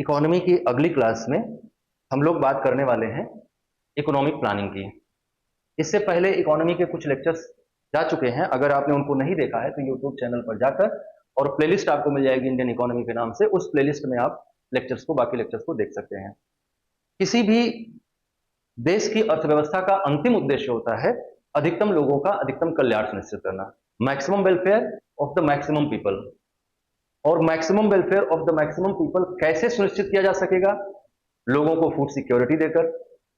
Economy की अगली class में हम लोग बात करने वाले हैं इकोनॉमिक प्लानिंग की। इससे पहले इकोनॉमी के कुछ लेक्चर्स जा चुके हैं। अगर आपने उनको नहीं देखा है तो यूट्यूब चैनल पर जाकर और प्लेलिस्ट आपको मिल जाएगी इंडियन इकोनॉमी के नाम से। उस प्लेलिस्ट में आप बाकी लेक्चर्स को देख सकते हैं। किसी भी देश की अर्थव्यवस्था का अंतिम उद्देश्य होता है अधिकतम लोगों का अधिकतम कल्याण सुनिश्चित करना, maximum welfare of the maximum people. और maximum welfare of the maximum people कैसे सुनिश्चित किया जा सकेगा? लोगों को फूड सिक्योरिटी देकर,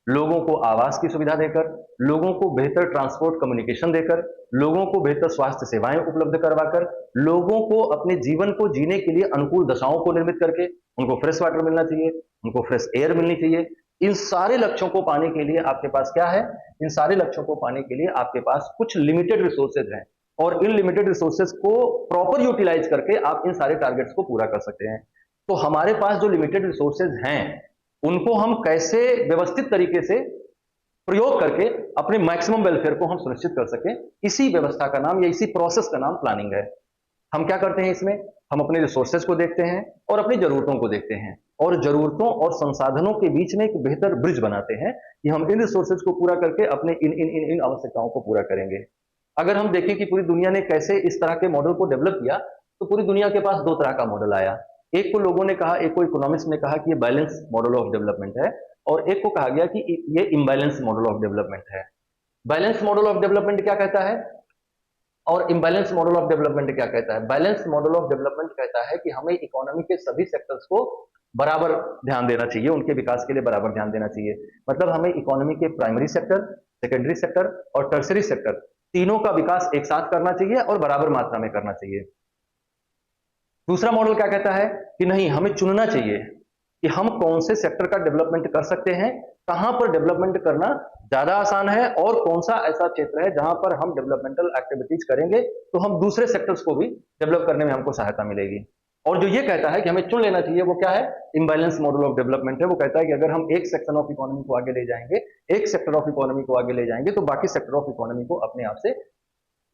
लोगों को आवास की सुविधा देकर, लोगों को बेहतर ट्रांसपोर्ट कम्युनिकेशन देकर, लोगों को बेहतर स्वास्थ्य सेवाएं उपलब्ध करवाकर, लोगों को अपने जीवन को जीने के लिए अनुकूल दशाओं को निर्मित करके, उनको फ्रेश वाटर मिलना चाहिए, उनको फ्रेश एयर मिलनी चाहिए। इन सारे लक्ष्यों को पाने के लिए आपके पास क्या है? इन सारे लक्ष्यों को पाने के लिए आपके पास कुछ लिमिटेड रिसोर्सेज हैं और इन लिमिटेड रिसोर्सेज को प्रॉपर यूटिलाइज करके आप इन सारे टारगेट्स को पूरा कर सकते हैं। तो हमारे पास जो लिमिटेड रिसोर्सेज हैं उनको हम कैसे व्यवस्थित तरीके से प्रयोग करके अपने मैक्सिमम वेलफेयर को हम सुनिश्चित कर सकें, इसी व्यवस्था का नाम या इसी प्रोसेस का नाम प्लानिंग है। हम क्या करते हैं इसमें? हम अपने रिसोर्सेज को देखते हैं और अपनी जरूरतों को देखते हैं और जरूरतों और संसाधनों के बीच में एक बेहतर ब्रिज बनाते हैं कि हम इन रिसोर्सेज को पूरा करके अपने इन इन इन इन आवश्यकताओं को पूरा करेंगे। अगर हम देखें कि पूरी दुनिया ने कैसे इस तरह के मॉडल को डेवलप किया, तो पूरी दुनिया के पास दो तरह का मॉडल आया। एक को लोगों ने कहा, एक को इकोनॉमिस्ट ने कहा कि ये बैलेंस मॉडल ऑफ डेवलपमेंट है, और एक को कहा गया कि ये इम्बैलेंस मॉडल ऑफ डेवलपमेंट है। बैलेंस मॉडल ऑफ डेवलपमेंट क्या कहता है और इम्बैलेंस मॉडल ऑफ डेवलपमेंट क्या कहता है? बैलेंस मॉडल ऑफ डेवलपमेंट कहता है कि हमें इकोनॉमी के सभी सेक्टर्स को बराबर ध्यान देना चाहिए, उनके विकास के लिए बराबर ध्यान देना चाहिए। मतलब हमें इकोनॉमी के प्राइमरी सेक्टर, सेकेंडरी सेक्टर और टर्सरी सेक्टर तीनों का विकास एक साथ करना चाहिए और बराबर मात्रा में करना चाहिए। दूसरा मॉडल क्या कहता है कि नहीं, हमें चुनना चाहिए कि हम कौन से सेक्टर का डेवलपमेंट कर सकते हैं, कहां पर डेवलपमेंट करना ज्यादा आसान है और कौन सा ऐसा क्षेत्र है जहां पर हम डेवलपमेंटल एक्टिविटीज करेंगे तो हम दूसरे सेक्टर्स को भी डेवलप करने में हमको सहायता मिलेगी। और जो ये कहता है कि हमें चुन लेना चाहिए, वो क्या है? इम्बैलेंस मॉडल ऑफ डेवलपमेंट है। वो कहता है कि अगर हम एक सेक्शन ऑफ इकोनॉमी को आगे ले जाएंगे, एक सेक्टर ऑफ इकोनॉमी को आगे ले जाएंगे, तो बाकी सेक्टर ऑफ इकोनॉमी को अपने आप से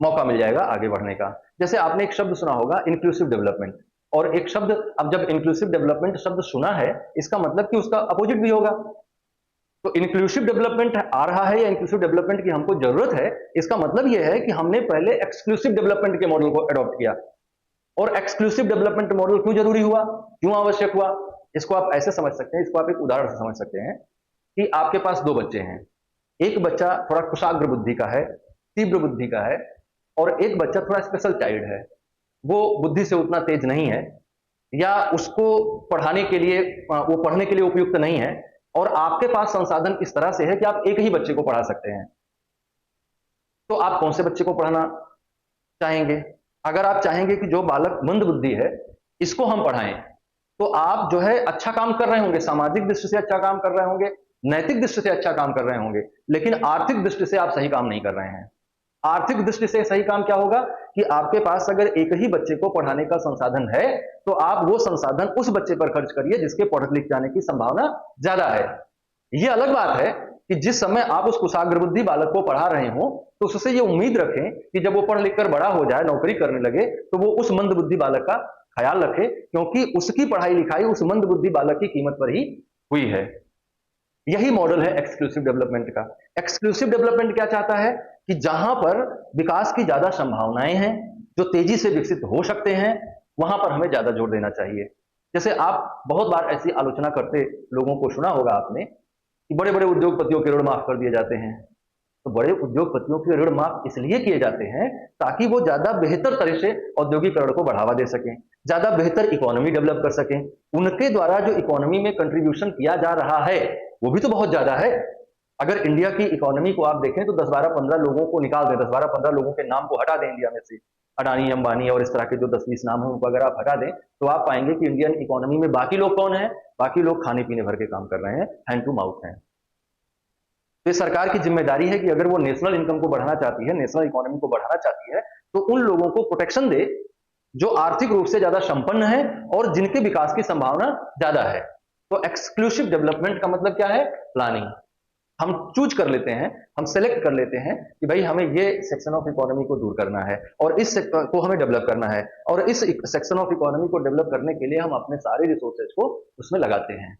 मौका मिल जाएगा आगे बढ़ने का। जैसे आपने एक शब्द सुना होगा इंक्लूसिव डेवलपमेंट, और एक शब्द, अब जब इंक्लूसिव डेवलपमेंट शब्द सुना है, इसका मतलब कि उसका अपोजिट भी होगा। तो इंक्लूसिव डेवलपमेंट आ रहा है या इंक्लूसिव डेवलपमेंट की हमको जरूरत है, इसका मतलब यह है कि हमने पहले एक्सक्लूसिव डेवलपमेंट के मॉडल को अडॉप्ट किया। और एक्सक्लूसिव डेवलपमेंट मॉडल क्यों जरूरी हुआ, क्यों आवश्यक हुआ? इसको आप ऐसे समझ सकते हैं, इसको आप एक उदाहरण से समझ सकते हैं कि आपके पास दो बच्चे हैं। एक बच्चा थोड़ा कुशाग्र बुद्धि का है, तीव्र बुद्धि का है, और एक बच्चा थोड़ा स्पेशल चाइल्ड है, वो बुद्धि से उतना तेज नहीं है, या उसको पढ़ाने के लिए वो पढ़ने के लिए उपयुक्त नहीं है, और आपके पास संसाधन इस तरह से है कि आप एक ही बच्चे को पढ़ा सकते हैं। तो आप कौन से बच्चे को पढ़ाना चाहेंगे? अगर आप चाहेंगे कि जो बालक मंद बुद्धि है इसको हम पढ़ाएं, तो आप जो है अच्छा काम कर रहे होंगे, सामाजिक दृष्टि से अच्छा काम कर रहे होंगे, नैतिक दृष्टि से अच्छा काम कर रहे होंगे, लेकिन आर्थिक दृष्टि से आप सही काम नहीं कर रहे हैं। आर्थिक दृष्टि से सही काम क्या होगा कि आपके पास अगर एक ही बच्चे को पढ़ाने का संसाधन है, तो आप वो संसाधन उस बच्चे पर खर्च करिए जिसके पढ़ लिख जाने की संभावना ज्यादा है। ये अलग बात है कि जिस समय आप उस कुशाग्र बुद्धि बालक को पढ़ा रहे हो, तो उससे ये उम्मीद रखें कि जब वो पढ़ लिख कर बड़ा हो जाए, नौकरी करने लगे, तो वो उस मंद बुद्धि बालक का ख्याल रखे, क्योंकि उसकी पढ़ाई लिखाई उस मंद बुद्धि बालक की कीमत पर ही हुई है। यही मॉडल है एक्सक्लूसिव डेवलपमेंट का। एक्सक्लूसिव डेवलपमेंट क्या चाहता है कि जहां पर विकास की ज्यादा संभावनाएं हैं, जो तेजी से विकसित हो सकते हैं, वहां पर हमें ज्यादा जोर देना चाहिए। जैसे आप बहुत बार ऐसी आलोचना करते लोगों को सुना होगा आपने कि बड़े बड़े उद्योगपतियों के ऋण माफ कर दिए जाते हैं। तो बड़े उद्योगपतियों के ऋण माफ इसलिए किए जाते हैं ताकि वो ज्यादा बेहतर तरह से औद्योगिकरण को बढ़ावा दे सकें, ज्यादा बेहतर इकोनॉमी डेवलप कर सकें। उनके द्वारा जो इकोनॉमी में कंट्रीब्यूशन किया जा रहा है वो भी तो बहुत ज्यादा है। अगर इंडिया की इकोनॉमी को आप देखें तो 10-12-15 लोगों को निकाल दें, 10-12-15 लोगों के नाम को हटा दें इंडिया में से, अडानी, अंबानी और इस तरह के जो 10-20 नाम हैं उनको अगर आप हटा दें, तो आप पाएंगे कि इंडियन इकोनॉमी में बाकी लोग कौन है? बाकी लोग खाने पीने भर के काम कर रहे हैं, हैंड टू माउथ हैं। तो सरकार की जिम्मेदारी है कि अगर वो नेशनल इनकम को बढ़ाना चाहती है, नेशनल इकोनॉमी को बढ़ाना चाहती है, तो उन लोगों को प्रोटेक्शन दे जो आर्थिक रूप से ज्यादा संपन्न है और जिनके विकास की संभावना ज्यादा है। तो एक्सक्लूसिव डेवलपमेंट का मतलब क्या है? प्लानिंग। हम चूज कर लेते हैं, हम सेलेक्ट कर लेते हैं कि भाई हमें ये सेक्शन ऑफ इकोनॉमी को दूर करना है और इस सेक्टर को हमें डेवलप करना है, और इस सेक्शन ऑफ इकोनॉमी को डेवलप करने के लिए हम अपने सारे रिसोर्सेज को उसमें लगाते हैं।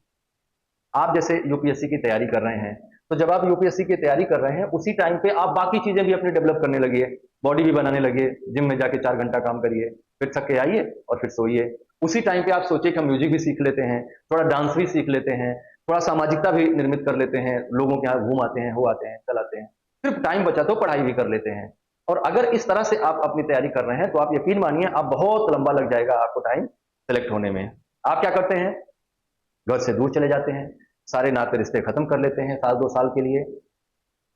आप जैसे यूपीएससी की तैयारी कर रहे हैं, तो जब आप यूपीएससी की तैयारी कर रहे हैं उसी टाइम पे आप बाकी चीजें भी अपनी डेवलप करने लगिए, बॉडी भी बनाने लगिए, जिम में जाके 4 घंटा काम करिए, फिर थक के आइए और फिर सोइए। उसी टाइम पे आप सोचिए कि हम म्यूजिक भी सीख लेते हैं, थोड़ा डांस भी सीख लेते हैं, थोड़ा सामाजिकता भी निर्मित कर लेते हैं, लोगों के यहाँ घूम आते हैं, हो आते हैं, चल आते हैं, फिर टाइम बचा तो पढ़ाई भी कर लेते हैं। और अगर इस तरह से आप अपनी तैयारी कर रहे हैं तो आप यकीन मानिए आप बहुत लंबा लग जाएगा आपको टाइम सेलेक्ट होने में। आप क्या करते हैं, घर से दूर चले जाते हैं, सारे नाते रिश्ते खत्म कर लेते हैं साल 2 साल के लिए,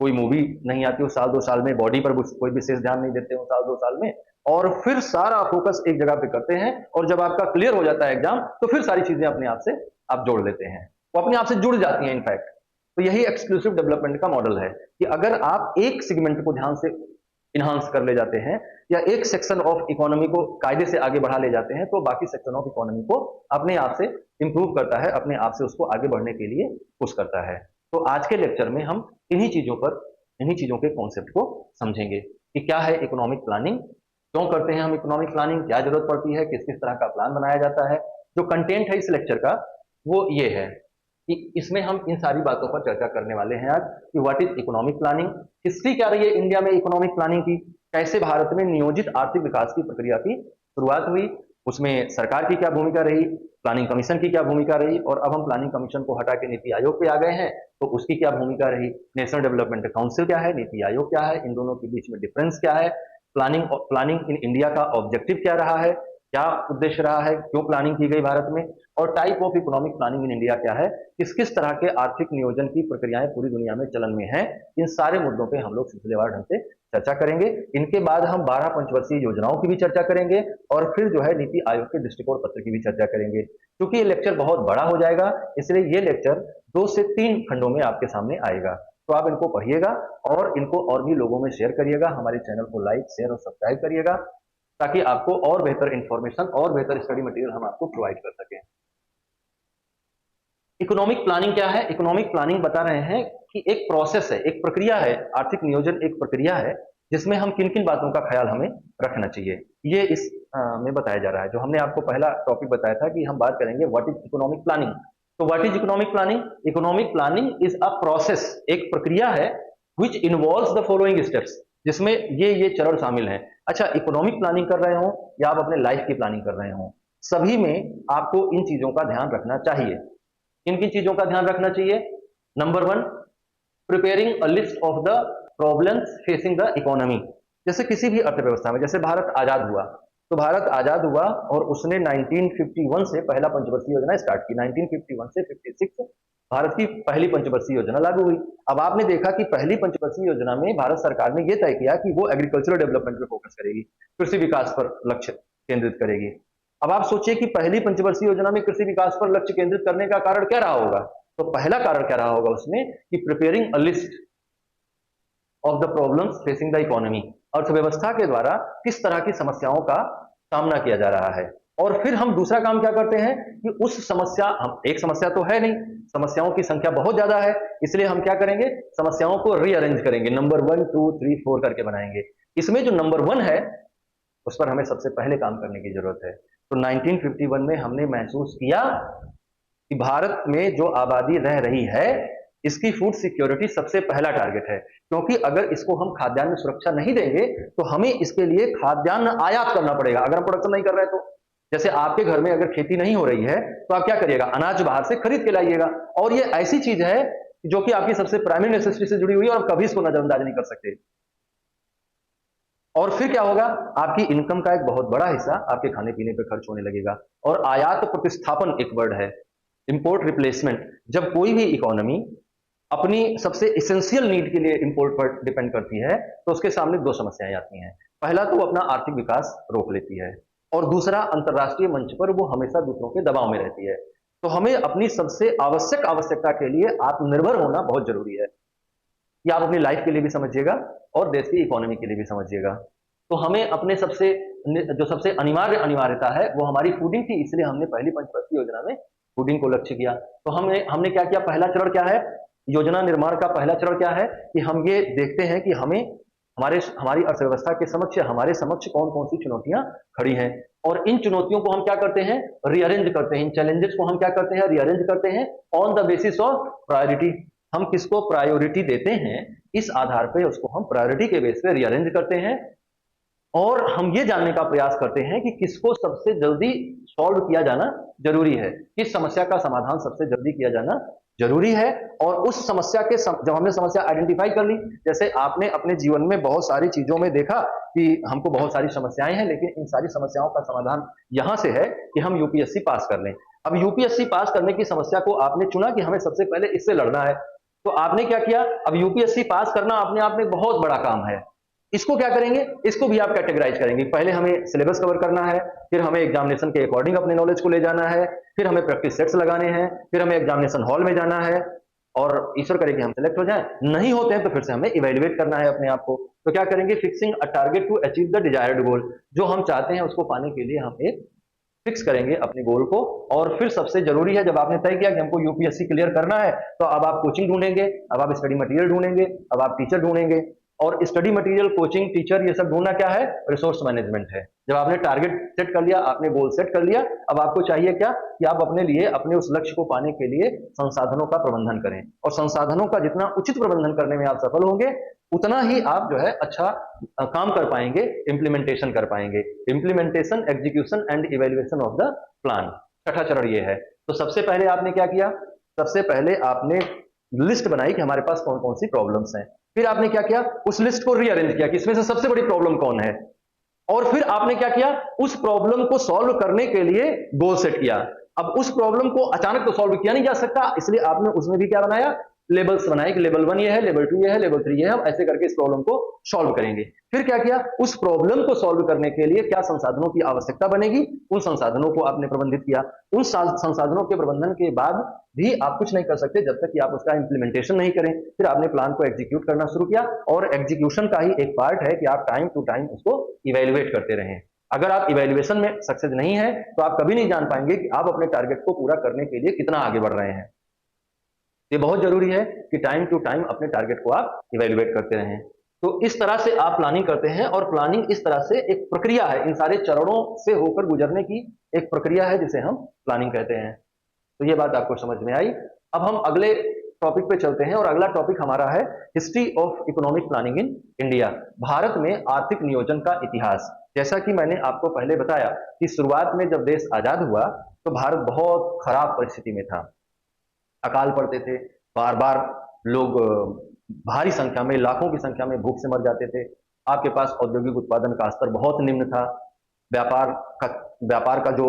कोई मूवी नहीं आती उस साल 2 साल में, बॉडी पर कोई विशेष ध्यान नहीं देते हो साल 2 साल में, और फिर सारा फोकस एक जगह पे करते हैं, और जब आपका क्लियर हो जाता है एग्जाम तो फिर सारी चीजें अपने आप से आप जोड़ लेते हैं, वो अपने आप से जुड़ जाती हैं इनफैक्ट। तो यही एक्सक्लूसिव डेवलपमेंट का मॉडल है कि अगर आप एक सेगमेंट को ध्यान से इन्हांस कर ले जाते हैं या एक सेक्शन ऑफ इकोनॉमी को कायदे से आगे बढ़ा ले जाते हैं, तो बाकी सेक्शन ऑफ इकोनॉमी को अपने आप से इंप्रूव करता है, अपने आप से उसको आगे बढ़ने के लिए पुश करता है। तो आज के लेक्चर में हम इन्हीं चीजों के कॉन्सेप्ट को समझेंगे कि क्या है इकोनॉमिक प्लानिंग, क्यों करते हैं हम इकोनॉमिक प्लानिंग, क्या जरूरत पड़ती है, किस किस तरह का प्लान बनाया जाता है। जो कंटेंट है इस लेक्चर का वो ये है कि इसमें हम इन सारी बातों पर चर्चा करने वाले हैं आज कि what is economic planning, history क्या रही है इंडिया में इकोनॉमिक प्लानिंग की, कैसे भारत में नियोजित आर्थिक विकास की प्रक्रिया की शुरुआत हुई, उसमें सरकार की क्या भूमिका रही, प्लानिंग कमीशन की क्या भूमिका रही, और अब हम प्लानिंग कमीशन को हटा के नीति आयोग पे आ गए हैं तो उसकी क्या भूमिका रही, नेशनल डेवलपमेंट काउंसिल क्या है, नीति आयोग क्या है, इन दोनों के बीच में डिफरेंस क्या है, प्लानिंग इन इंडिया का ऑब्जेक्टिव क्या रहा है, क्या उद्देश्य रहा है, क्यों प्लानिंग की गई भारत में, और type of economic planning in India क्या है, किस किस तरह के आर्थिक नियोजन की प्रक्रियाएं पूरी दुनिया में चलन में हैं। इन सारे मुद्दों पे हम लोग सिलसिलेवार ढंग से चर्चा करेंगे। इनके बाद हम 12 पंचवर्षीय योजनाओं की भी चर्चा करेंगे और फिर जो है नीति आयोग के दृष्टिकोण पत्र की भी चर्चा करेंगे। क्योंकि ये लेक्चर बहुत बड़ा हो जाएगा इसलिए ये लेक्चर 2 से 3 खंडों में आपके सामने आएगा, तो आप इनको पढ़िएगा और इनको और भी लोगों में शेयर करिएगा, हमारे चैनल को लाइक शेयर और सब्सक्राइब करिएगा ताकि आपको और बेहतर इंफॉर्मेशन और बेहतर स्टडी मटेरियल हम आपको प्रोवाइड कर सकें। इकोनॉमिक प्लानिंग क्या है, इकोनॉमिक प्लानिंग बता रहे हैं कि एक प्रोसेस है, एक प्रक्रिया है, आर्थिक नियोजन एक प्रक्रिया है जिसमें हम किन किन बातों का ख्याल हमें रखना चाहिए, ये इस में बताया जा रहा है। जो हमने आपको पहला टॉपिक बताया था कि हम बात करेंगे व्हाट इज इकोनॉमिक प्लानिंग। तो what is economic planning, economic planning is a process, एक प्रक्रिया है which involves the following steps, जिसमें ये चरण शामिल हैं। अच्छा, इकोनॉमिक प्लानिंग कर रहे हो या आप अपने लाइफ की प्लानिंग कर रहे हो, सभी में आपको इन चीजों का ध्यान रखना चाहिए। किन किन चीजों का ध्यान रखना चाहिए, number 1, preparing a list of the problems facing the economy. जैसे किसी भी अर्थव्यवस्था में, जैसे भारत आजाद हुआ, तो भारत आजाद हुआ और उसने 1951 से पहला पंचवर्षीय योजना स्टार्ट की, 1951 से 56 भारत की पहली पंचवर्षीय योजना लागू हुई। अब आपने देखा कि पहली पंचवर्षीय योजना में भारत सरकार ने यह तय किया कि वो एग्रीकल्चरल डेवलपमेंट पे फोकस करेगी, कृषि विकास पर लक्ष्य केंद्रित करेगी। अब आप सोचिए कि पहली पंचवर्षीय योजना में कृषि विकास पर लक्ष्य केंद्रित करने का कारण क्या रहा होगा, तो पहला कारण क्या रहा होगा उसमें कि preparing a list of the problems facing the economy, अर्थव्यवस्था के द्वारा किस तरह की समस्याओं का सामना किया जा रहा है। और फिर हम दूसरा काम क्या करते हैं कि उस समस्या, हम एक समस्या तो है नहीं, समस्याओं की संख्या बहुत ज्यादा है, इसलिए हम क्या करेंगे, समस्याओं को रीअरेंज करेंगे, नंबर 1 2 3 4 करके बनाएंगे। इसमें जो नंबर 1 है उस पर हमें सबसे पहले काम करने की जरूरत है। तो 1951 में हमने महसूस किया कि भारत में जो आबादी रह रही है इसकी फूड सिक्योरिटी सबसे पहला टारगेट है, क्योंकि अगर इसको हम खाद्यान्न सुरक्षा नहीं देंगे तो हमें इसके लिए खाद्यान्न आयात करना पड़ेगा अगर हम प्रोडक्शन नहीं कर रहे हैं तो। जैसे आपके घर में अगर खेती नहीं हो रही है तो आप क्या करिएगा, अनाज बाहर से खरीद के लाइएगा, और ये ऐसी चीज है जो कि आपकी सबसे प्राइमरी नेसेसिटी से जुड़ी हुई है और कभी इसको नजरअंदाज नहीं कर सकते। और फिर क्या होगा, आपकी इनकम का एक बहुत बड़ा हिस्सा आपके खाने पीने पे खर्च होने लगेगा। और आयात प्रतिस्थापन एक वर्ड है, इंपोर्ट रिप्लेसमेंट। जब कोई भी इकोनॉमी अपनी सबसे इसेंशियल नीड के लिए इंपोर्ट पर डिपेंड करती है तो उसके सामने 2 समस्याएं आती हैं। पहला तो वो अपना आर्थिक विकास रोक लेती है, और दूसरा अंतरराष्ट्रीय मंच पर वो हमेशा दूसरों के दबाव में रहती है। तो हमें अपनी सबसे आवश्यकता के लिए आत्मनिर्भर होना बहुत जरूरी है। ये आप अपनी लाइफ के लिए भी समझिएगा और देश की इकोनॉमी के लिए भी समझिएगा। तो हमें अपने सबसे अनिवार्यता है वो हमारी फूडिंग थी, इसलिए हमने पहली पंचवर्षीय योजना में फूडिंग को लक्ष्य किया। तो हमने क्या किया, पहला चरण क्या है, योजना निर्माण का पहला चरण क्या है कि हम ये देखते हैं कि हमें हमारी अर्थव्यवस्था के समक्ष, हमारे समक्ष कौन कौन सी चुनौतियां खड़ी हैं, और इन चुनौतियों को हम क्या करते हैं, रीअरेंज करते हैं। इन चैलेंजेस को हम क्या करते हैं, रीअरेंज करते हैं on the basis of priority. हम किसको प्रायोरिटी देते हैं, इस आधार पे उसको हम प्रायोरिटी के बेस पे रीअरेंज करते हैं, और हम ये जानने का प्रयास करते हैं कि किसको सबसे जल्दी सॉल्व किया जाना जरूरी है, किस समस्या का समाधान सबसे जल्दी किया जाना जरूरी है। और उस समस्या के जब हमने समस्या आइडेंटिफाई कर ली, जैसे आपने अपने जीवन में बहुत सारी चीजों में देखा कि हमको बहुत सारी समस्याएं हैं, लेकिन इन सारी समस्याओं का समाधान यहां से है कि हम यूपीएससी पास कर लें। अब यूपीएससी पास करने की समस्या को आपने चुना कि हमें सबसे पहले इससे लड़ना है, तो आपने क्या किया, अब यूपीएससी पास करना अपने आप में बहुत बड़ा काम है। इसको क्या करेंगे, इसको भी आप कैटेगराइज करेंगे। पहले हमें सिलेबस कवर करना है, फिर हमें एग्जामिनेशन के अकॉर्डिंग अपने नॉलेज को ले जाना है, फिर हमें प्रैक्टिस सेट्स लगाने हैं, फिर हमें एग्जामिनेशन हॉल में जाना है, और ईश्वर करे कि हम सिलेक्ट हो जाएं। नहीं होते हैं तो फिर से हमें इवेल्युएट करना है अपने आप को। तो क्या करेंगे, fixing a target to achieve the desired goal. जो हम चाहते हैं उसको पाने के लिए हम एक फिक्स करेंगे अपने गोल को। और फिर सबसे जरूरी है, जब आपने तय किया कि हमको यूपीएससी क्लियर करना है, तो अब आप कोचिंग ढूंढेंगे, अब आप स्टडी मटेरियल ढूंढेंगे, अब आप टीचर ढूंढेंगे। और स्टडी मटेरियल, कोचिंग, टीचर, ये सब ढूंढना क्या है, रिसोर्स मैनेजमेंट है। जब आपने टारगेट सेट कर लिया, आपने गोल सेट कर लिया, अब आपको चाहिए क्या कि आप अपने लिए, अपने उस लक्ष्य को पाने के लिए संसाधनों का प्रबंधन करें। और संसाधनों का जितना उचित प्रबंधन करने में आप सफल होंगे, उतना ही आप जो है अच्छा काम कर पाएंगे, इंप्लीमेंटेशन कर पाएंगे। Implementation, execution and evaluation of the plan, छठा चरण ये है। तो सबसे पहले आपने क्या किया, सबसे पहले आपने लिस्ट बनाई कि हमारे पास कौन कौन सी प्रॉब्लम्स हैं। फिर आपने क्या किया, उस लिस्ट को रीअरेंज किया कि इसमें से सबसे बड़ी प्रॉब्लम कौन है, और फिर आपने क्या किया, उस प्रॉब्लम को सॉल्व करने के लिए गोल सेट किया। अब उस प्रॉब्लम को अचानक तो सॉल्व किया नहीं जा सकता, इसलिए आपने उसमें भी क्या बनाया, लेवल्स बनाए कि लेवल 1 ये है, लेवल 2 ये है, लेवल 3 ये है, हम ऐसे करके इस प्रॉब्लम को सॉल्व करेंगे। फिर क्या किया, उस प्रॉब्लम को सॉल्व करने के लिए क्या संसाधनों की आवश्यकता बनेगी, उन संसाधनों को आपने प्रबंधित किया। उन संसाधनों के प्रबंधन के बाद भी आप कुछ नहीं कर सकते जब तक कि आप उसका इंप्लीमेंटेशन नहीं करें। फिर आपने प्लान को एग्जीक्यूट करना शुरू किया, और एग्जीक्यूशन का ही एक पार्ट है कि आप टाइम टू टाइम उसको इवेल्युएट करते रहें। अगर आप इवेल्युएशन में सक्सेस नहीं है, तो आप कभी नहीं जान पाएंगे कि आप अपने टारगेट को पूरा करने के लिए कितना आगे बढ़ रहे हैं। ये बहुत जरूरी है कि टाइम टू टाइम अपने टारगेट को आप इवेल्युएट करते रहें। तो इस तरह से आप प्लानिंग करते हैं, और प्लानिंग इस तरह से एक प्रक्रिया है, इन सारे चरणों से होकर गुजरने की एक प्रक्रिया है जिसे हम प्लानिंग कहते हैं। तो ये बात आपको समझ में आई। अब हम अगले टॉपिक पे चलते हैं, और अगला टॉपिक हमारा है history of economic planning in India, Bharat में आर्थिक नियोजन का इतिहास। जैसा कि मैंने आपको पहले बताया कि शुरुआत में जब देश आजाद हुआ तो भारत बहुत खराब परिस्थिति में था, अकाल पड़ते थे, बार बार लोग भारी संख्या में, लाखों की संख्या में भूख से मर जाते थे। आपके पास औद्योगिक उत्पादन का स्तर बहुत निम्न था, व्यापार का व्यापार का जो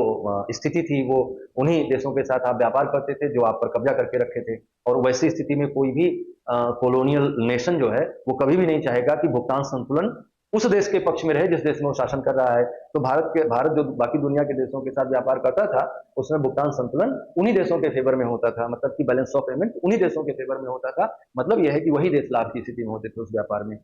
स्थिति थी वो उन्हीं देशों के साथ आप व्यापार करते थे जो आप पर कब्जा करके रखे थे। और वैसी स्थिति में कोई भी कॉलोनियल नेशन जो है वो कभी भी नहीं चाहेगा कि भुगतान संतुलन उस देश के पक्ष में रहे जिस देश में वो शासन कर रहा है। तो भारत जो बाकी दुनिया के देशों के साथ व्यापार करता था, उसमें भुगतान संतुलन उन्हीं देशों के फेवर में होता था, मतलब कि बैलेंस ऑफ पेमेंट उन्हीं देशों के फेवर में होता था। मतलब यह है कि वही देश लाभ की स्थिति में होते थे उस व्यापार में।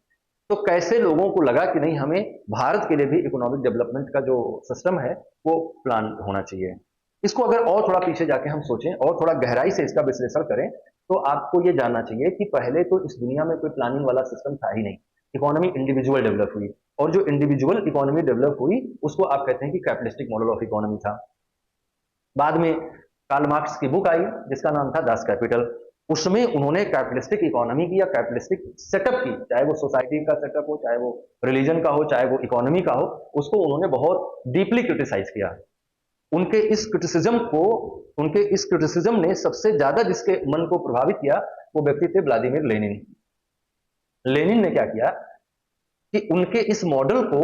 तो कैसे लोगों को लगा कि नहीं, हमें भारत के लिए भी इकोनॉमिक डेवलपमेंट का जो सिस्टम है वो प्लान होना चाहिए। इसको अगर और थोड़ा पीछे जाके हम सोचें और थोड़ा गहराई से इसका विश्लेषण करें, तो आपको ये जानना चाहिए कि पहले तो इस दुनिया में कोई प्लानिंग वाला सिस्टम था ही नहीं। इकोनॉमी इंडिविजुअल डेवलप हुई, और जो इंडिविजुअल इकोनॉमी डेवलप हुई उसको आप कहते हैं कि कैपिटलिस्टिक मॉडल ऑफ इकोनॉमी था। बाद में कार्ल मार्क्स की बुक आई जिसका नाम था दास कैपिटल। उसमें उन्होंने कैपिटलिस्टिक इकोनॉमी की या कैपिटलिस्टिक सेटअप की, चाहे वो सोसाइटी का सेटअप हो, चाहे वो रिलीजन का हो, चाहे वो इकोनॉमी का हो, उसको उन्होंने बहुत डीपली क्रिटिसाइज किया। उनके इस क्रिटिसिज्म ने सबसे ज्यादा जिसके मन को प्रभावित किया वो व्यक्ति थे व्लादिमीर लेनिन। लेनिन ने क्या किया कि उनके इस मॉडल को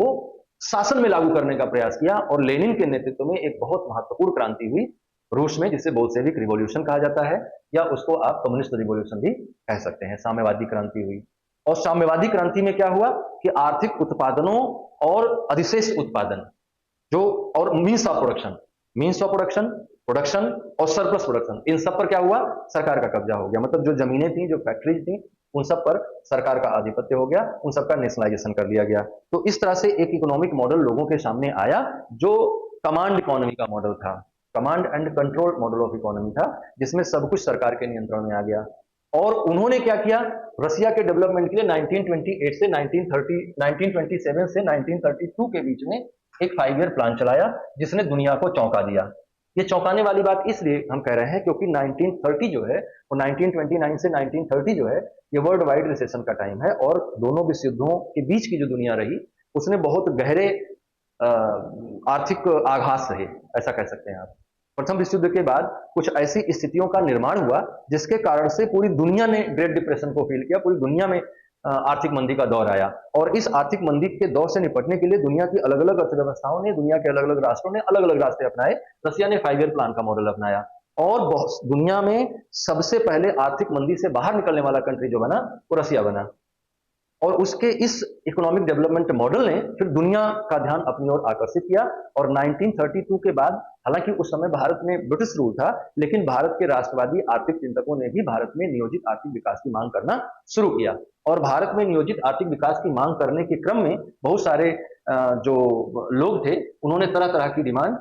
शासन में लागू करने का प्रयास किया, और लेनिन के नेतृत्व में एक बहुत महत्वपूर्ण क्रांति हुई रूस में, जिसे बोल्शेविक रिवॉल्यूशन कहा जाता है, या उसको आप कम्युनिस्ट रिवॉल्यूशन भी कह सकते हैं। साम्यवादी क्रांति हुई, और साम्यवादी क्रांति में क्या हुआ कि आर्थिक उत्पादनों और अधिशेष उत्पादन जो, और मीन्स ऑफ प्रोडक्शन, प्रोडक्शन और सरप्लस प्रोडक्शन, इन सब पर क्या हुआ, सरकार का कब्जा हो गया। मतलब जो जमीनें थी, जो फैक्ट्रीज थी, उन सब पर सरकार का आधिपत्य हो गया, उन सब का नेशनलाइजेशन कर लिया गया। तो इस तरह से एक इकोनॉमिक मॉडल लोगों के सामने आया जो कमांड इकोनॉमी का मॉडल था, command and control model of economy था, जिसमें सब कुछ सरकार के नियंत्रण में आ गया। और उन्होंने क्या किया, रसिया के डेवलपमेंट के लिए 1928 से 1930 1927 से 1932 के बीच में एक 5 ईयर प्लान चलाया, जिसने दुनिया को चौंका दिया। ये चौंकाने वाली बात इसलिए हम कह रहे हैं क्योंकि 1930 जो है वो 1929 से 1930 जो है ये वर्ल्ड वाइड रिसेशन का टाइम है, और दोनों विश्व युद्धों के बीच की जो दुनिया रही उसने बहुत गहरे आर्थिक आघात सहे, ऐसा कह सकते हैं आप। प्रथम विश्व युद्ध के बाद कुछ ऐसी स्थितियों का निर्माण हुआ जिसके कारण से पूरी दुनिया ने ग्रेट डिप्रेशन को फील किया, पूरी दुनिया में आर्थिक मंदी का दौर आया, और इस आर्थिक मंदी के दौर से निपटने के लिए दुनिया की अलग अलग अर्थव्यवस्थाओं ने, दुनिया के अलग अलग राष्ट्रों ने अलग अलग रास्ते अपनाए। रसिया ने 5 ईयर प्लान का मॉडल अपनाया, और दुनिया में सबसे पहले आर्थिक मंदी से बाहर निकलने वाला कंट्री जो बना वो रसिया बना। और उसके इस इकोनॉमिक डेवलपमेंट मॉडल ने फिर दुनिया का ध्यान अपनी ओर आकर्षित किया। और 1932 के बाद, हालांकि उस समय भारत में ब्रिटिश रूल था, लेकिन भारत के राष्ट्रवादी आर्थिक चिंतकों ने भी भारत में नियोजित आर्थिक विकास की मांग करना शुरू किया। और भारत में नियोजित आर्थिक विकास की मांग करने के क्रम में बहुत सारे जो लोग थे उन्होंने तरह तरह की डिमांड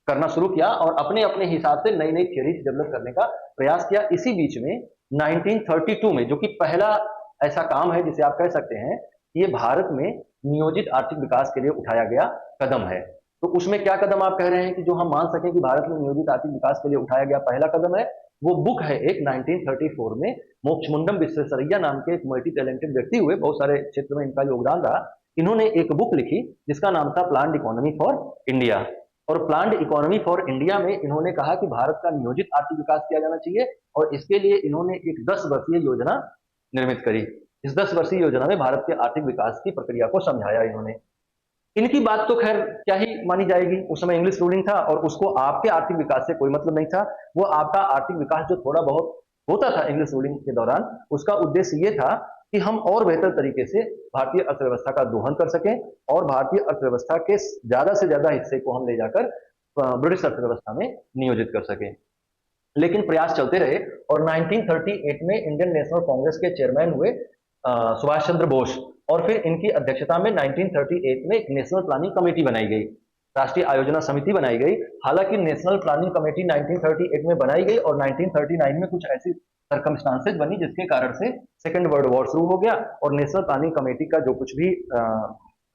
करना शुरू किया और अपने अपने हिसाब से नई नई थियरीज डेवलप करने का प्रयास किया। इसी बीच में 1932 में, जो कि पहला ऐसा काम है जिसे आप कह सकते हैं ये भारत में नियोजित आर्थिक विकास के लिए उठाया गया कदम है। तो उसमें क्या कदम आप कह रहे हैं कि जो हम मान सकें कि भारत में नियोजित आर्थिक विकास के लिए उठाया गया पहला कदम है, वो बुक है एक 1934 में मोक्षमुंडम विश्वेश्वरैया नाम के एक मल्टी टैलेंटेड व्यक्ति हुए, बहुत सारे क्षेत्र में इनका योगदान रहा। इन्होंने एक बुक लिखी जिसका नाम था प्लान्ड इकोनॉमी फॉर इंडिया। और प्लान्ड इकोनॉमी फॉर इंडिया में इन्होंने कहा कि भारत का नियोजित आर्थिक विकास किया जाना चाहिए, और इसके लिए इन्होंने एक 10 वर्षीय योजना निर्मित करी। इस 10 वर्षीय योजना में भारत के आर्थिक विकास की प्रक्रिया को समझाया इन्होंने। इनकी बात तो खैर क्या ही मानी जाएगी, उस समय इंग्लिश रूलिंग था और उसको आपके आर्थिक विकास से कोई मतलब नहीं था। वो आपका आर्थिक विकास जो थोड़ा बहुत होता था इंग्लिश रूलिंग के दौरान, उसका उद्देश्य ये था कि हम और बेहतर तरीके से भारतीय अर्थव्यवस्था का दोहन कर सकें और भारतीय अर्थव्यवस्था के ज्यादा से ज्यादा हिस्से को हम ले जाकर ब्रिटिश अर्थव्यवस्था में नियोजित कर सकें। लेकिन प्रयास चलते रहे और 1938 में इंडियन नेशनल कांग्रेस के चेयरमैन हुए सुभाष चंद्र बोस, और फिर इनकी अध्यक्षता में 1938 में एक नेशनल प्लानिंग कमेटी बनाई गई, राष्ट्रीय आयोजना समिति बनाई गई। हालांकि नेशनल प्लानिंग कमेटी 1938 में बनाई गई और 1939 में कुछ ऐसी सर्कमस्टांसेस बनी जिसके कारण से सेकेंड वर्ल्ड वॉर शुरू हो गया, और नेशनल प्लानिंग कमेटी का जो कुछ भी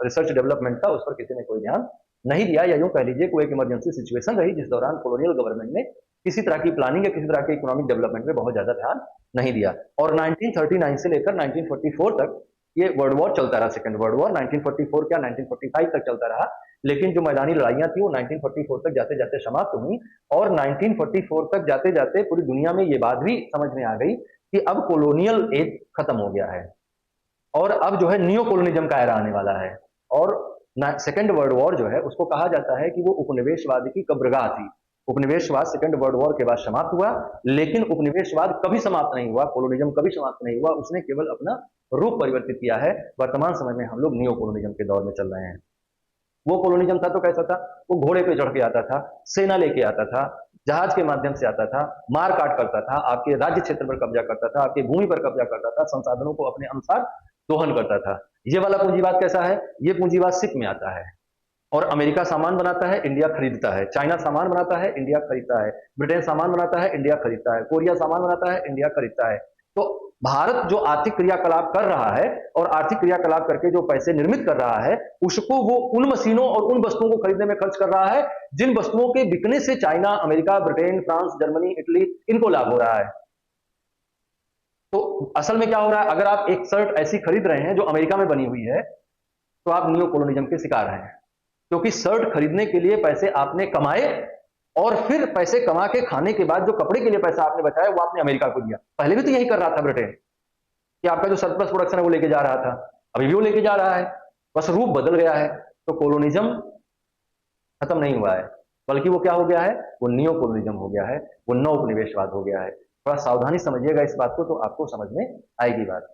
रिसर्च डेवलपमेंट था उस पर किसी ने कोई ध्यान नहीं दिया, या यूं कह लीजिए कोई एक इमरजेंसी सिचुएशन रही जिस दौरान कॉलोनियल गवर्नमेंट ने किसी तरह की प्लानिंग या किसी तरह के इकोनॉमिक डेवलपमेंट में बहुत ज्यादा ध्यान नहीं दिया। और 1939 से लेकर 1944 तक ये वर्ल्ड वॉर चलता रहा, सेकंड वर्ल्ड वॉर 1944 क्या 1945 तक चलता रहा। लेकिन जो मैदानी लड़ाइयां थी वो 1944 तक जाते जाते समाप्त हुई, और 1944 तक जाते जाते पूरी दुनिया में ये बात भी समझ में आ गई कि अब कॉलोनियल एज खत्म हो गया है और अब जो है नियो कॉलोनिज्म का एरा आने वाला है। और सेकंड वर्ल्ड वॉर जो है उसको कहा जाता है कि वो उपनिवेशवाद की कब्रगाह थी। उपनिवेशवाद सेकंड वर्ल्ड वॉर के बाद समाप्त हुआ, लेकिन उपनिवेशवाद कभी समाप्त नहीं हुआ, कॉलोनिज्म कभी समाप्त नहीं हुआ, उसने केवल अपना रूप परिवर्तित किया है। वर्तमान समय में हम लोग नियो कॉलोनिज्म के दौर में चल रहे हैं। वो कॉलोनिज्म था तो कैसा था, वो घोड़े पे चढ़ के आता था, सेना लेके आता था, जहाज के माध्यम से आता था, मार काट करता था, आपके राज्य क्षेत्र पर कब्जा करता था, आपकी भूमि पर कब्जा करता था, संसाधनों को अपने अनुसार दोहन करता था। ये वाला पूंजीवाद कैसा है, ये पूंजीवाद सिख में आता है। और अमेरिका सामान बनाता है, इंडिया खरीदता है, चाइना सामान बनाता है, इंडिया खरीदता है, ब्रिटेन सामान बनाता है, इंडिया खरीदता है, कोरिया सामान बनाता है, इंडिया खरीदता है। तो भारत जो आर्थिक क्रियाकलाप कर रहा है और आर्थिक क्रियाकलाप करके जो पैसे निर्मित कर रहा है, उसको वो उन मशीनों और उन वस्तुओं को खरीदने में खर्च कर रहा है जिन वस्तुओं के बिकने से China, America, Britain, France, Germany, Italy इनको लाभ हो रहा है। तो असल में क्या हो रहा है, अगर आप एक शर्ट ऐसी खरीद रहे हैं जो अमेरिका में बनी हुई है तो आप नियो कॉलोनिज्म के शिकार हैं, क्योंकि शर्ट खरीदने के लिए पैसे आपने कमाए और फिर पैसे कमा के खाने के बाद जो कपड़े के लिए पैसा आपने बचाया वो आपने अमेरिका को दिया। पहले भी तो यही कर रहा था ब्रिटेन, कि आपका जो सरप्लस प्रोडक्शन है वो लेके जा रहा था, अभी भी वो लेके जा रहा है, बस रूप बदल गया है। तो कॉलोनिज्म खत्म नहीं हुआ है, बल्कि वो क्या हो गया है, वो नियो कॉलोनिज्म हो गया है, वो नव उपनिवेशवाद हो गया है। थोड़ा सावधानी समझिएगा इस बात को तो आपको समझ में आएगी बात।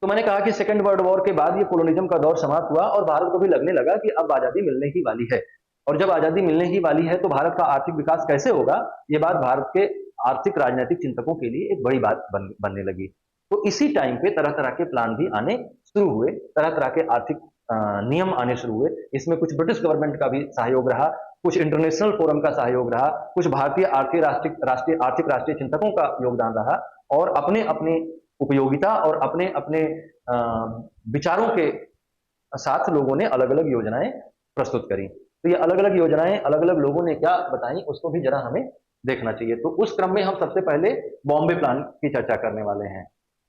तो मैंने कहा कि सेकेंड वर्ल्ड वॉर के बाद ये कॉलोनिज्म का दौर समाप्त हुआ और भारत को भी लगने लगा कि अब आजादी मिलने ही वाली है, और जब आजादी मिलने ही वाली है तो भारत का आर्थिक विकास कैसे होगा, ये बात भारत के आर्थिक राजनीतिक चिंतकों के लिए एक बड़ी बात बनने लगी। तो इसी टाइम पे तरह तरह के प्लान भी आने शुरू हुए, तरह तरह के आर्थिक नियम आने शुरू हुए। इसमें कुछ ब्रिटिश गवर्नमेंट का भी सहयोग रहा, कुछ इंटरनेशनल फोरम का सहयोग रहा, कुछ भारतीय राष्ट्रीय चिंतकों का योगदान रहा, और अपने अपने उपयोगिता और अपने अपने विचारों के साथ लोगों ने अलग अलग योजनाएं प्रस्तुत करी। तो ये अलग अलग योजनाएं अलग अलग लोगों ने क्या बताई उसको भी जरा हमें देखना चाहिए। तो उस क्रम में हम सबसे पहले बॉम्बे प्लान की चर्चा करने वाले हैं।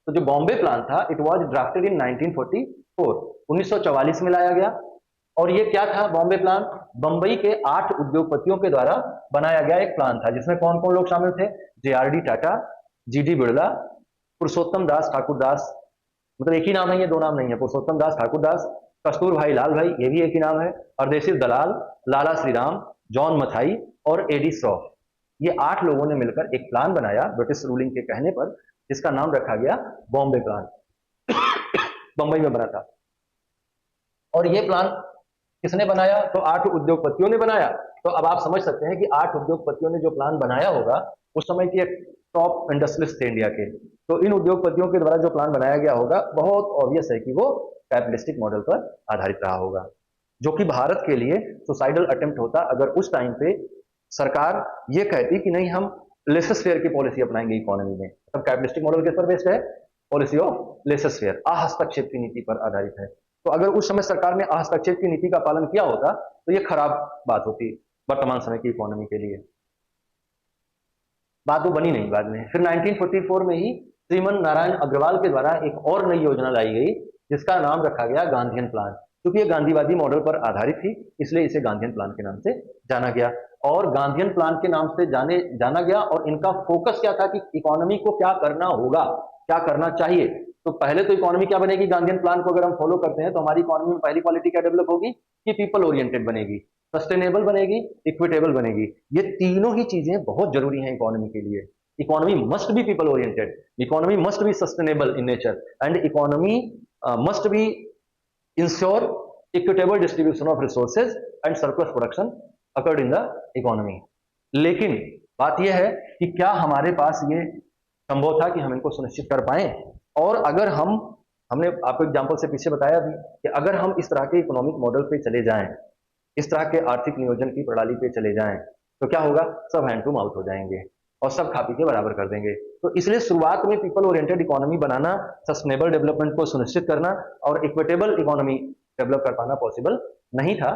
तो जो बॉम्बे प्लान था, इट वाज ड्राफ्टेड इन 1944, 1944 में लाया गया। और ये क्या था बॉम्बे प्लान? बंबई के 8 उद्योगपतियों के द्वारा बनाया गया एक प्लान था, जिसमें कौन कौन लोग शामिल थे? JRD टाटा, GD बिरला, पुरुषोत्तम दास ठाकुर दास, मतलब एक ही नाम है, ये दो नाम नहीं है, पुरुषोत्तम दास ठाकुर दास, कस्तूर भाई लाल भाई, ये भी एक ही नाम है, परदेसी दलाल, लाला श्रीराम, जॉन मथाई और एडी श्रॉफ। ये 8 लोगों ने मिलकर एक प्लान बनाया ब्रिटिश रूलिंग के कहने पर, जिसका नाम रखा गया बॉम्बे प्लान। बंबई में बना था। और ये प्लान किसने बनाया? तो 8 उद्योगपतियों ने बनाया। तो अब आप समझ सकते हैं कि 8 उद्योगपतियों ने जो प्लान बनाया होगा, उस समय के टॉप इंडस्ट्रियलिस्ट थे इंडिया के, तो इन उद्योगपतियों के द्वारा जो प्लान बनाया गया होगा, बहुत ऑब्वियस है कि वो कैपिटलिस्टिक मॉडल पर आधारित रहा होगा, जो कि भारत के लिए सुसाइडल अटेम्प्ट होता अगर उस टाइम पे सरकार ये कहती कि नहीं, हम लेसेस फेयर की पॉलिसी अपनाएंगे इकोनॉमी में। तब कैपिटलिस्टिक मॉडल किस पर बेस्ड है? पॉलिसी ऑफ लेसेस फेयर, अहस्तक्षेप की नीति पर आधारित है। तो अगर उस समय सरकार ने हस्तक्षेप की नीति का पालन किया होता तो ये खराब बात होती वर्तमान समय की इकोनॉमी के लिए। बात वो बनी नहीं बाद में। फिर 1944 में ही श्रीमन नारायण अग्रवाल के द्वारा एक और नई योजना लाई गई, जिसका नाम रखा गया गांधीयन प्लान। क्योंकि ये गांधीवादी मॉडल पर आधारित थी, इसलिए इसे गांधीयन प्लान के नाम से जाना गया। और गांधीयन प्लान के नाम से जाना गया, और इनका फोकस क्या था कि इकोनॉमी को क्या करना होगा, क्या करना चाहिए। तो पहले तो इकोनॉमी क्या बनेगी? गांधीयन प्लान को अगर हम फॉलो करते हैं तो हमारी इकोनॉमी में पहली क्वालिटी क्या डेवलप होगी कि पीपल ओरिएंटेड बनेगी, सस्टेनेबल बनेगी, इक्विटेबल बनेगी। ये तीनों ही चीजें बहुत जरूरी हैं इकोनॉमी के लिए। Economy must be people oriented, economy must be sustainable in nature, and economy must be ensure equitable distribution of resources and surplus production occurred in the economy. लेकिन बात यह है कि क्या हमारे पास ये संभव था कि हम इनको सुनिश्चित कर पाए? और अगर हमने आपको एग्जांपल से पीछे बताया भी कि अगर हम इस तरह के इकोनॉमिक मॉडल पे चले जाएं, इस तरह के आर्थिक नियोजन की प्रणाली पे चले जाएं, तो क्या होगा? सब हैंड टू माउथ हो जाएंगे और सब खा पी के बराबर कर देंगे। तो इसलिए शुरुआत में पीपल ओरिएंटेड इकोनॉमी बनाना, सस्टेनेबल डेवलपमेंट को सुनिश्चित करना और इक्विटेबल इकोनॉमी डेवलप कर पाना पॉसिबल नहीं था।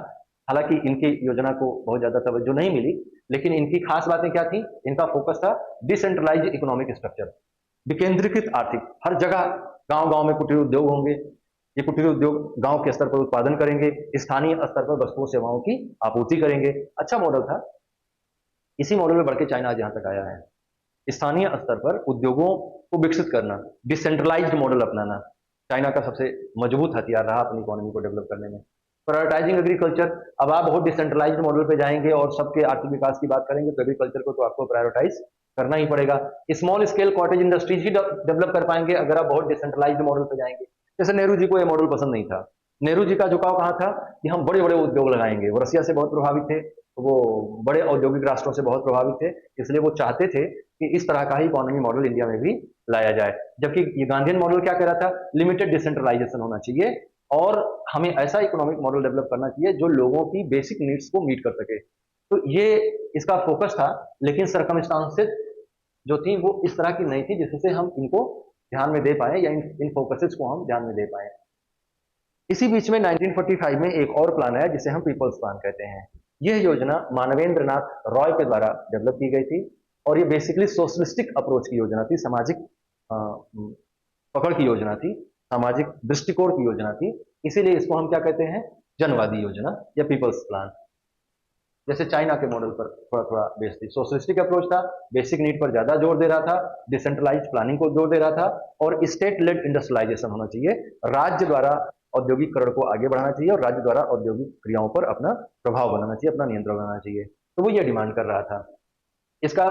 हालांकि इनकी योजना को बहुत ज्यादा तवज्जो नहीं मिली, लेकिन इनकी खास बातें क्या थी? इनका फोकस था डिसेंट्रलाइज इकोनॉमिक स्ट्रक्चर, विकेंद्रीकृत आर्थिक। हर जगह गांव गांव में कुटीर उद्योग होंगे, ये कुटीर उद्योग गांव के स्तर पर उत्पादन करेंगे, स्थानीय स्तर पर वस्तुओं सेवाओं की आपूर्ति करेंगे। अच्छा मॉडल था। इसी मॉडल में बढ़ के चाइना आज यहां तक आया है। स्थानीय स्तर पर उद्योगों को विकसित करना, डिसेंट्रलाइज्ड मॉडल अपनाना चाइना का सबसे मजबूत हथियार रहा अपनी इकोनॉमी को डेवलप करने में। प्रायोरिटाइजिंग एग्रीकल्चर, अब आप बहुत डिसेंट्रलाइज्ड मॉडल पे जाएंगे और सबके आर्थिक विकास की बात करेंगे तो एग्रीकल्चर को तो आपको प्रायोरिटाइज करना ही पड़ेगा। स्मॉल स्केल कॉटेज इंडस्ट्रीज ही डेवलप कर पाएंगे अगर आप बहुत डिसेंट्रलाइज्ड मॉडल पे जाएंगे। जैसे नेहरू जी को यह मॉडल पसंद नहीं था। नेहरू जी का झुकाव कहाँ था कि हम बड़े बड़े उद्योग लगाएंगे। वो रसिया से बहुत प्रभावित थे, वो बड़े औद्योगिक राष्ट्रों से बहुत प्रभावित थे, इसलिए वो चाहते थे कि इस तरह का ही इकोनॉमी मॉडल इंडिया में भी लाया जाए। जबकि ये गांधीयन मॉडल क्या कह रहा था? लिमिटेड डिसेंट्रलाइजेशन होना चाहिए और हमें ऐसा इकोनॉमिक मॉडल डेवलप करना चाहिए जो लोगों की बेसिक नीड्स को मीट कर सके। तो ये इसका फोकस था, लेकिन सरकमस्टांसेस जो थी वो इस तरह की नहीं थी जिससे हम इनको ध्यान में दे पाए या इन फोकसेस को हम ध्यान में दे पाए। इसी बीच में 1945 में एक और प्लान आया जिसे हम पीपल्स प्लान कहते हैं। यह योजना मानवेंद्र नाथ रॉय के द्वारा डेवलप की गई थी और ये बेसिकली सोशलिस्टिक अप्रोच की योजना थी, सामाजिक पकड़ की योजना थी, सामाजिक दृष्टिकोण की योजना थी। इसीलिए इसको हम क्या कहते हैं? जनवादी योजना या पीपल्स प्लान। जैसे चाइना के मॉडल पर थोड़ा थोड़ा बेस थी, सोशलिस्टिक अप्रोच था, बेसिक नीड पर ज्यादा जोर दे रहा था, डिसेंट्रलाइज प्लानिंग को जोर दे रहा था और स्टेट लेड इंडस्ट्रियलाइजेशन होना चाहिए। राज्य द्वारा औद्योगिकरण को आगे बढ़ाना चाहिए और राज्य द्वारा औद्योगिक क्रियाओं पर अपना प्रभाव बनाना चाहिए, अपना नियंत्रण बनाना चाहिए। तो वो ये डिमांड कर रहा था। इसका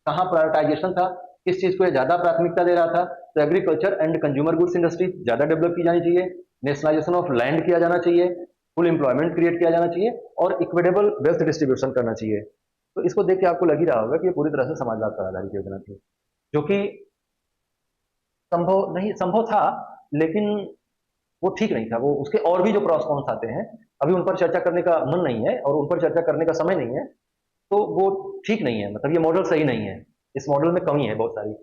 कहाँ प्रायोरिटाइजेशन था? किस चीज को ज्यादा प्राथमिकता दे रहा था? तो agriculture and consumer goods industry ज्यादा डेवलप की जानी चाहिए, नेशनलाइजेशन ऑफ लैंड किया जाना चाहिए, फुल एम्प्लॉयमेंट क्रिएट किया जाना चाहिए और इक्विटेबल वेल्थ डिस्ट्रीब्यूशन करना चाहिए। तो इसको देख के आपको लग ही रहा होगा कि ये पूरी तरह से समाजवाद पर आधारित योजना थी, जो कि संभव था, लेकिन वो ठीक नहीं था। वो उसके और भी जो प्रॉस कॉन्स आते हैं, अभी उन पर चर्चा करने का मन नहीं है और उन पर चर्चा करने का समय नहीं है। तो वो ठीक नहीं है, मतलब ये मॉडल सही नहीं है, इस मॉडल में कमी है बहुत सारी।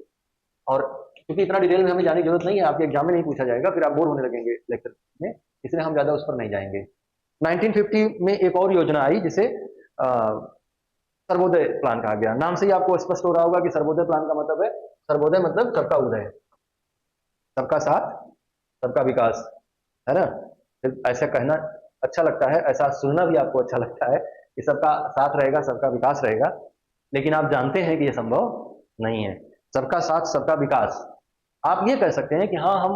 और क्योंकि इतना डिटेल में हमें जाने की जरूरत नहीं है, आपके एग्जाम में नहीं पूछा जाएगा, फिर आप बोर होने लगेंगे लेक्चर में, इसलिए हम ज्यादा उस पर नहीं जाएंगे। 1950 में एक और योजना आई जिसे सर्वोदय प्लान कहा गया। नाम से ही आपको स्पष्ट हो रहा होगा कि सर्वोदय प्लान का मतलब है, सर्वोदय मतलब सबका उदय, सबका साथ सबका विकास, है ना। ऐसा कहना अच्छा लगता है, ऐसा सुनना भी आपको अच्छा लगता है कि सबका साथ रहेगा, सबका विकास रहेगा, लेकिन आप जानते हैं कि यह संभव नहीं है। सबका साथ सबका विकास, आप ये कह सकते हैं कि हाँ, हम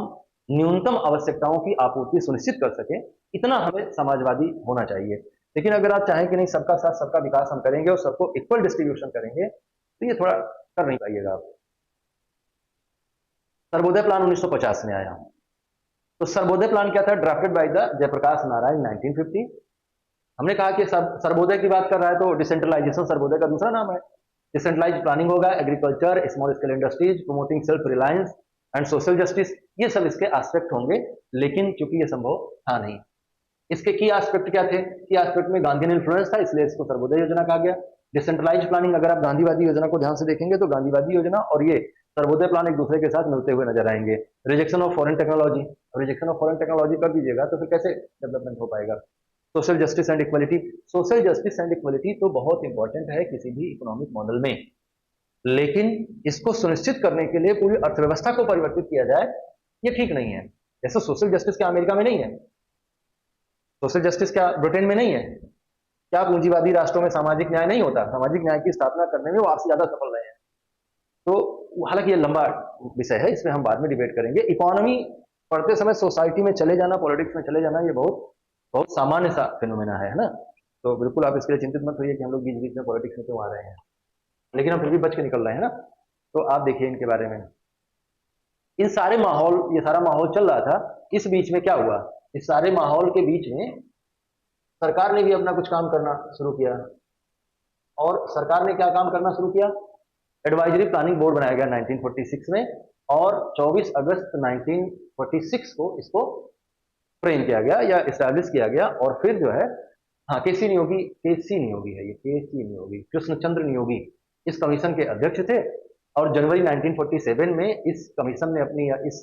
न्यूनतम आवश्यकताओं की आपूर्ति सुनिश्चित कर सकें, इतना हमें समाजवादी होना चाहिए। लेकिन अगर आप चाहें कि नहीं, सबका साथ सबका विकास हम करेंगे और सबको इक्वल डिस्ट्रीब्यूशन करेंगे, तो ये थोड़ा कर नहीं पाइएगा आप। सर्वोदय प्लान 1950 में आया। तो सर्वोदय प्लान क्या था? Drafted by the Jayaprakash Narayan 1950। हमने कहा कि सर्वोदय की बात कर रहा है तो डिसेंट्रलाइजेशन सर्वोदय का दूसरा नाम है। डिसेंट्रलाइज प्लानिंग होगा, agriculture, small scale industries, promoting self reliance and social justice, ये सब इसके एस्पेक्ट होंगे, लेकिन चूंकि ये संभव था नहीं। इसके की एस्पेक्ट क्या थे? की एस्पेक्ट में गांधीयन इन्फ्लुएंस था, इसलिए इसको सर्वोदय योजना कहा गया। डिसेंट्रलाइज प्लानिंग, अगर आप गांधीवादी योजना को ध्यान से देखेंगे तो गांधीवादी योजना और ये सर्वोदय प्लान एक दूसरे के साथ मिलते हुए नजर आएंगे। Rejection of foreign technology, rejection of foreign technology कर दीजिएगा तो फिर कैसे डेवलपमेंट हो पाएगा? Social justice and equality, social justice and equality तो बहुत इंपॉर्टेंट है किसी भी इकोनॉमिक मॉडल में, लेकिन इसको सुनिश्चित करने के लिए पूरी अर्थव्यवस्था को परिवर्तित किया जाए, ये ठीक नहीं है। जैसे सोशल जस्टिस क्या अमेरिका में नहीं है? सोशल जस्टिस क्या ब्रिटेन में नहीं है? क्या पूंजीवादी राष्ट्रों में सामाजिक न्याय नहीं होता? सामाजिक न्याय की स्थापना करने में वो आपसे ज्यादा सफल रहे हैं। तो हालांकि ये लंबा विषय है, इसमें हम बाद में डिबेट करेंगे। इकोनॉमी पढ़ते समय सोसाइटी में चले जाना, पॉलिटिक्स में चले जाना, ये बहुत बहुत सामान्य सा फिनोमेना है ना। तो बिल्कुल आप इसके लिए चिंतित मत होइए कि हम लोग बीच बीच में पॉलिटिक्स में क्यों आ रहे हैं, लेकिन हम फिर भी बच के निकल रहे हैं ना। तो आप देखिए इनके बारे में, इन सारे माहौल, ये सारा माहौल चल रहा था, इस बीच में क्या हुआ? इस सारे माहौल के बीच में सरकार ने भी अपना कुछ काम करना शुरू किया। और सरकार ने क्या काम करना शुरू किया? एडवाइजरी प्लानिंग बोर्ड बनाया गया 1946 में, और 24 अगस्त 1946 को इसको फ्रेम किया गया या इस्टेब्लिश किया गया। और फिर जो है, हाँ, केसी नियोगी, केसी नियोगी है ये, केसी नियोगी, कृष्णचंद्र नियोगी इस कमीशन के अध्यक्ष थे। और जनवरी 1947 में इस कमीशन ने अपनी, इस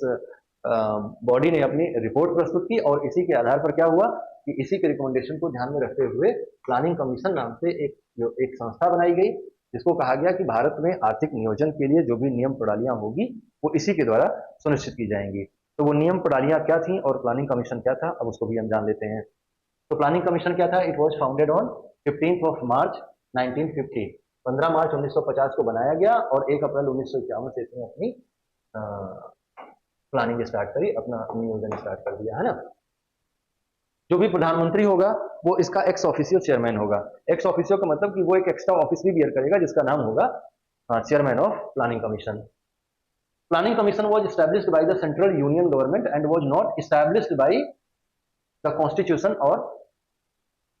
बॉडी ने अपनी रिपोर्ट प्रस्तुत की, और इसी के आधार पर क्या हुआ कि इसी के रिकमेंडेशन को ध्यान में रखते हुए प्लानिंग कमीशन नाम से एक संस्था बनाई गई, जिसको कहा गया कि भारत में आर्थिक नियोजन के लिए जो भी नियम प्रणालियां होगी वो इसी के द्वारा सुनिश्चित की जाएंगी। तो वो नियम प्रणालियां क्या थी और प्लानिंग कमीशन क्या था, अब उसको भी हम जान लेते हैं। तो प्लानिंग कमीशन क्या था? इट वॉज फाउंडेड ऑन 15 मार्च 1950, 15 मार्च 1950 को बनाया गया, और 1 अप्रैल 1951 से इसने अपनी प्लानिंग स्टार्ट करी, अपना नियोजन स्टार्ट कर दिया, है ना। जो भी प्रधानमंत्री होगा वो इसका एक्स ऑफिशियो चेयरमैन होगा। एक्स ऑफिशियो का मतलब कि वो एक एक्स्ट्रा ऑफिस भी बियर करेगा, जिसका नाम होगा chairman of planning commission. Planning commission was established by the central union government and was not established by the constitution और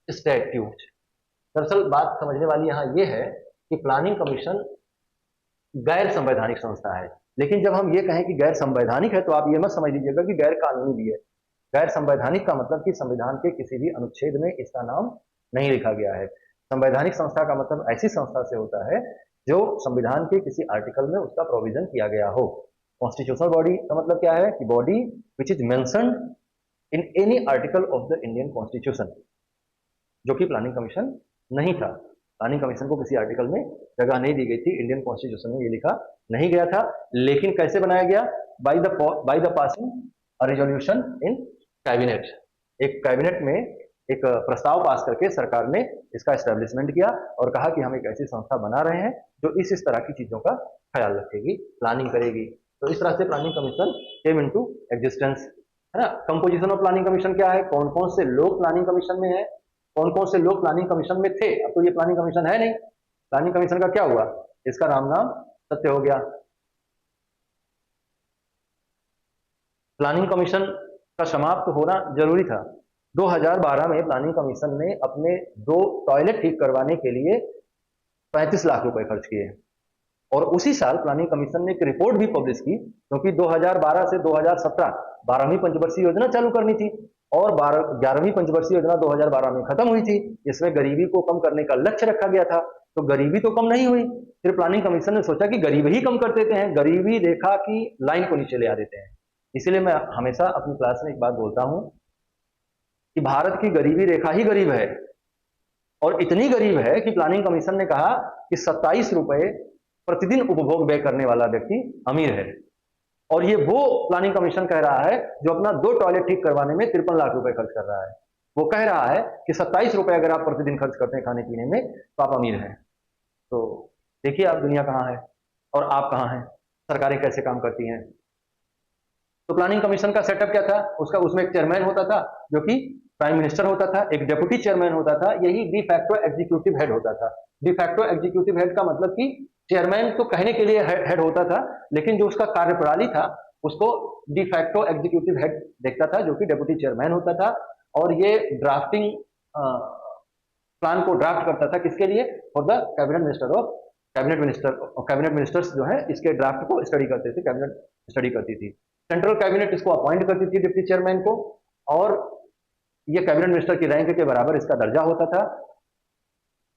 स्टैट्यूट। दरअसल बात समझने वाली यहाँ ये है कि प्लानिंग कमीशन गैर संवैधानिक संस्था है, लेकिन जब हम ये कहें कि गैर संवैधानिक है तो आप ये मत समझ लीजिएगा कि गैर कानूनी भी है। गैर संवैधानिक का मतलब कि संविधान के किसी भी अनुच्छेद में इसका नाम नहीं लिखा गया है। संवैधानिक संस्था का मतलब ऐसी संस्था से होता है जो संविधान के किसी आर्टिकल में उसका प्रोविजन किया गया हो। कॉन्स्टिट्यूशनल बॉडी का मतलब क्या है? कि body which is mentioned in any article of the Indian constitution, जो कि प्लानिंग कमीशन नहीं था। प्लानिंग कमीशन को किसी आर्टिकल में जगह नहीं दी गई थी, इंडियन कॉन्स्टिट्यूशन में ये लिखा नहीं गया था। लेकिन कैसे बनाया गया? By the passing resolution in cabinet. एक कैबिनेट में एक प्रस्ताव पास करके सरकार ने इसका एस्टेब्लिशमेंट किया और कहा कि हम एक ऐसी संस्था बना रहे हैं जो इस तरह की चीजों का ख्याल रखेगी, प्लानिंग करेगी। तो इस तरह से planning commission came into existence, है ना। कंपोजिशन ऑफ प्लानिंग कमीशन क्या है? कौन कौन से लोग प्लानिंग कमीशन में है, कौन कौन से लोग प्लानिंग कमीशन में थे? अब तो ये प्लानिंग कमीशन है नहीं। प्लानिंग कमीशन का क्या हुआ? इसका राम नाम सत्य हो गया। प्लानिंग कमीशन का समाप्त होना जरूरी था। 2012 में प्लानिंग कमीशन ने अपने 2 टॉयलेट ठीक करवाने के लिए 35 लाख रुपए खर्च किए, और उसी साल प्लानिंग कमीशन ने एक रिपोर्ट भी पब्लिश की, क्योंकि 2012 से 2017 12वीं पंचवर्षीय योजना चालू करनी थी। और 11वीं पंचवर्षीय योजना 2012 में खत्म हुई थी। इसमें गरीबी को कम करने का लक्ष्य रखा गया था, तो गरीबी तो कम नहीं हुई। फिर प्लानिंग कमीशन ने सोचा कि गरीबी ही कम कर देते हैं, गरीबी रेखा की लाइन को नीचे ले आ देते हैं। इसीलिए मैं हमेशा अपनी क्लास में एक बात बोलता हूं कि भारत की गरीबी रेखा ही गरीब है, और इतनी गरीब है कि प्लानिंग कमीशन ने कहा कि 27 रुपए प्रतिदिन उपभोग व्यय करने वाला व्यक्ति अमीर है। और ये वो प्लानिंग कमीशन कह रहा है जो अपना 2 टॉयलेट ठीक करवाने में 53 लाख रुपए खर्च कर रहा है। वो कह रहा है कि 27 रुपए अगर आप प्रतिदिन खर्च करते हैं खाने पीने में तो आप अमीर हैं। तो देखिए आप दुनिया कहाँ है और आप कहाँ हैं, सरकारें कैसे काम करती हैं। तो प्लानिंग कमीशन का सेटअप क्या था, उसमें एक चेयरमैन होता था जो कि प्राइम मिनिस्टर होता था, एक डेप्यूटी चेयरमैन होता था, यही डी फैक्टो एग्जीक्यूटिव हेड होता था। डी फैक्टो एग्जीक्यूटिव हेड का मतलब कि चेयरमैन तो कहने के लिए हेड होता था, लेकिन जो उसका कार्यप्रणाली था उसको डी फैक्टो एग्जीक्यूटिव हेड देखता था, जो कि डेप्यूटी चेयरमैन होता था। और ये ड्राफ्टिंग प्लान को ड्राफ्ट करता था, किसके लिए, for the cabinet minister of cabinet ministers जो है इसके ड्राफ्ट को स्टडी करते थे, कैबिनेट स्टडी करती थी। सेंट्रल कैबिनेट इसको अपॉइंट करती थी डिप्टी चेयरमैन को, और ये कैबिनेट मिनिस्टर की रैंक के बराबर इसका दर्जा होता था।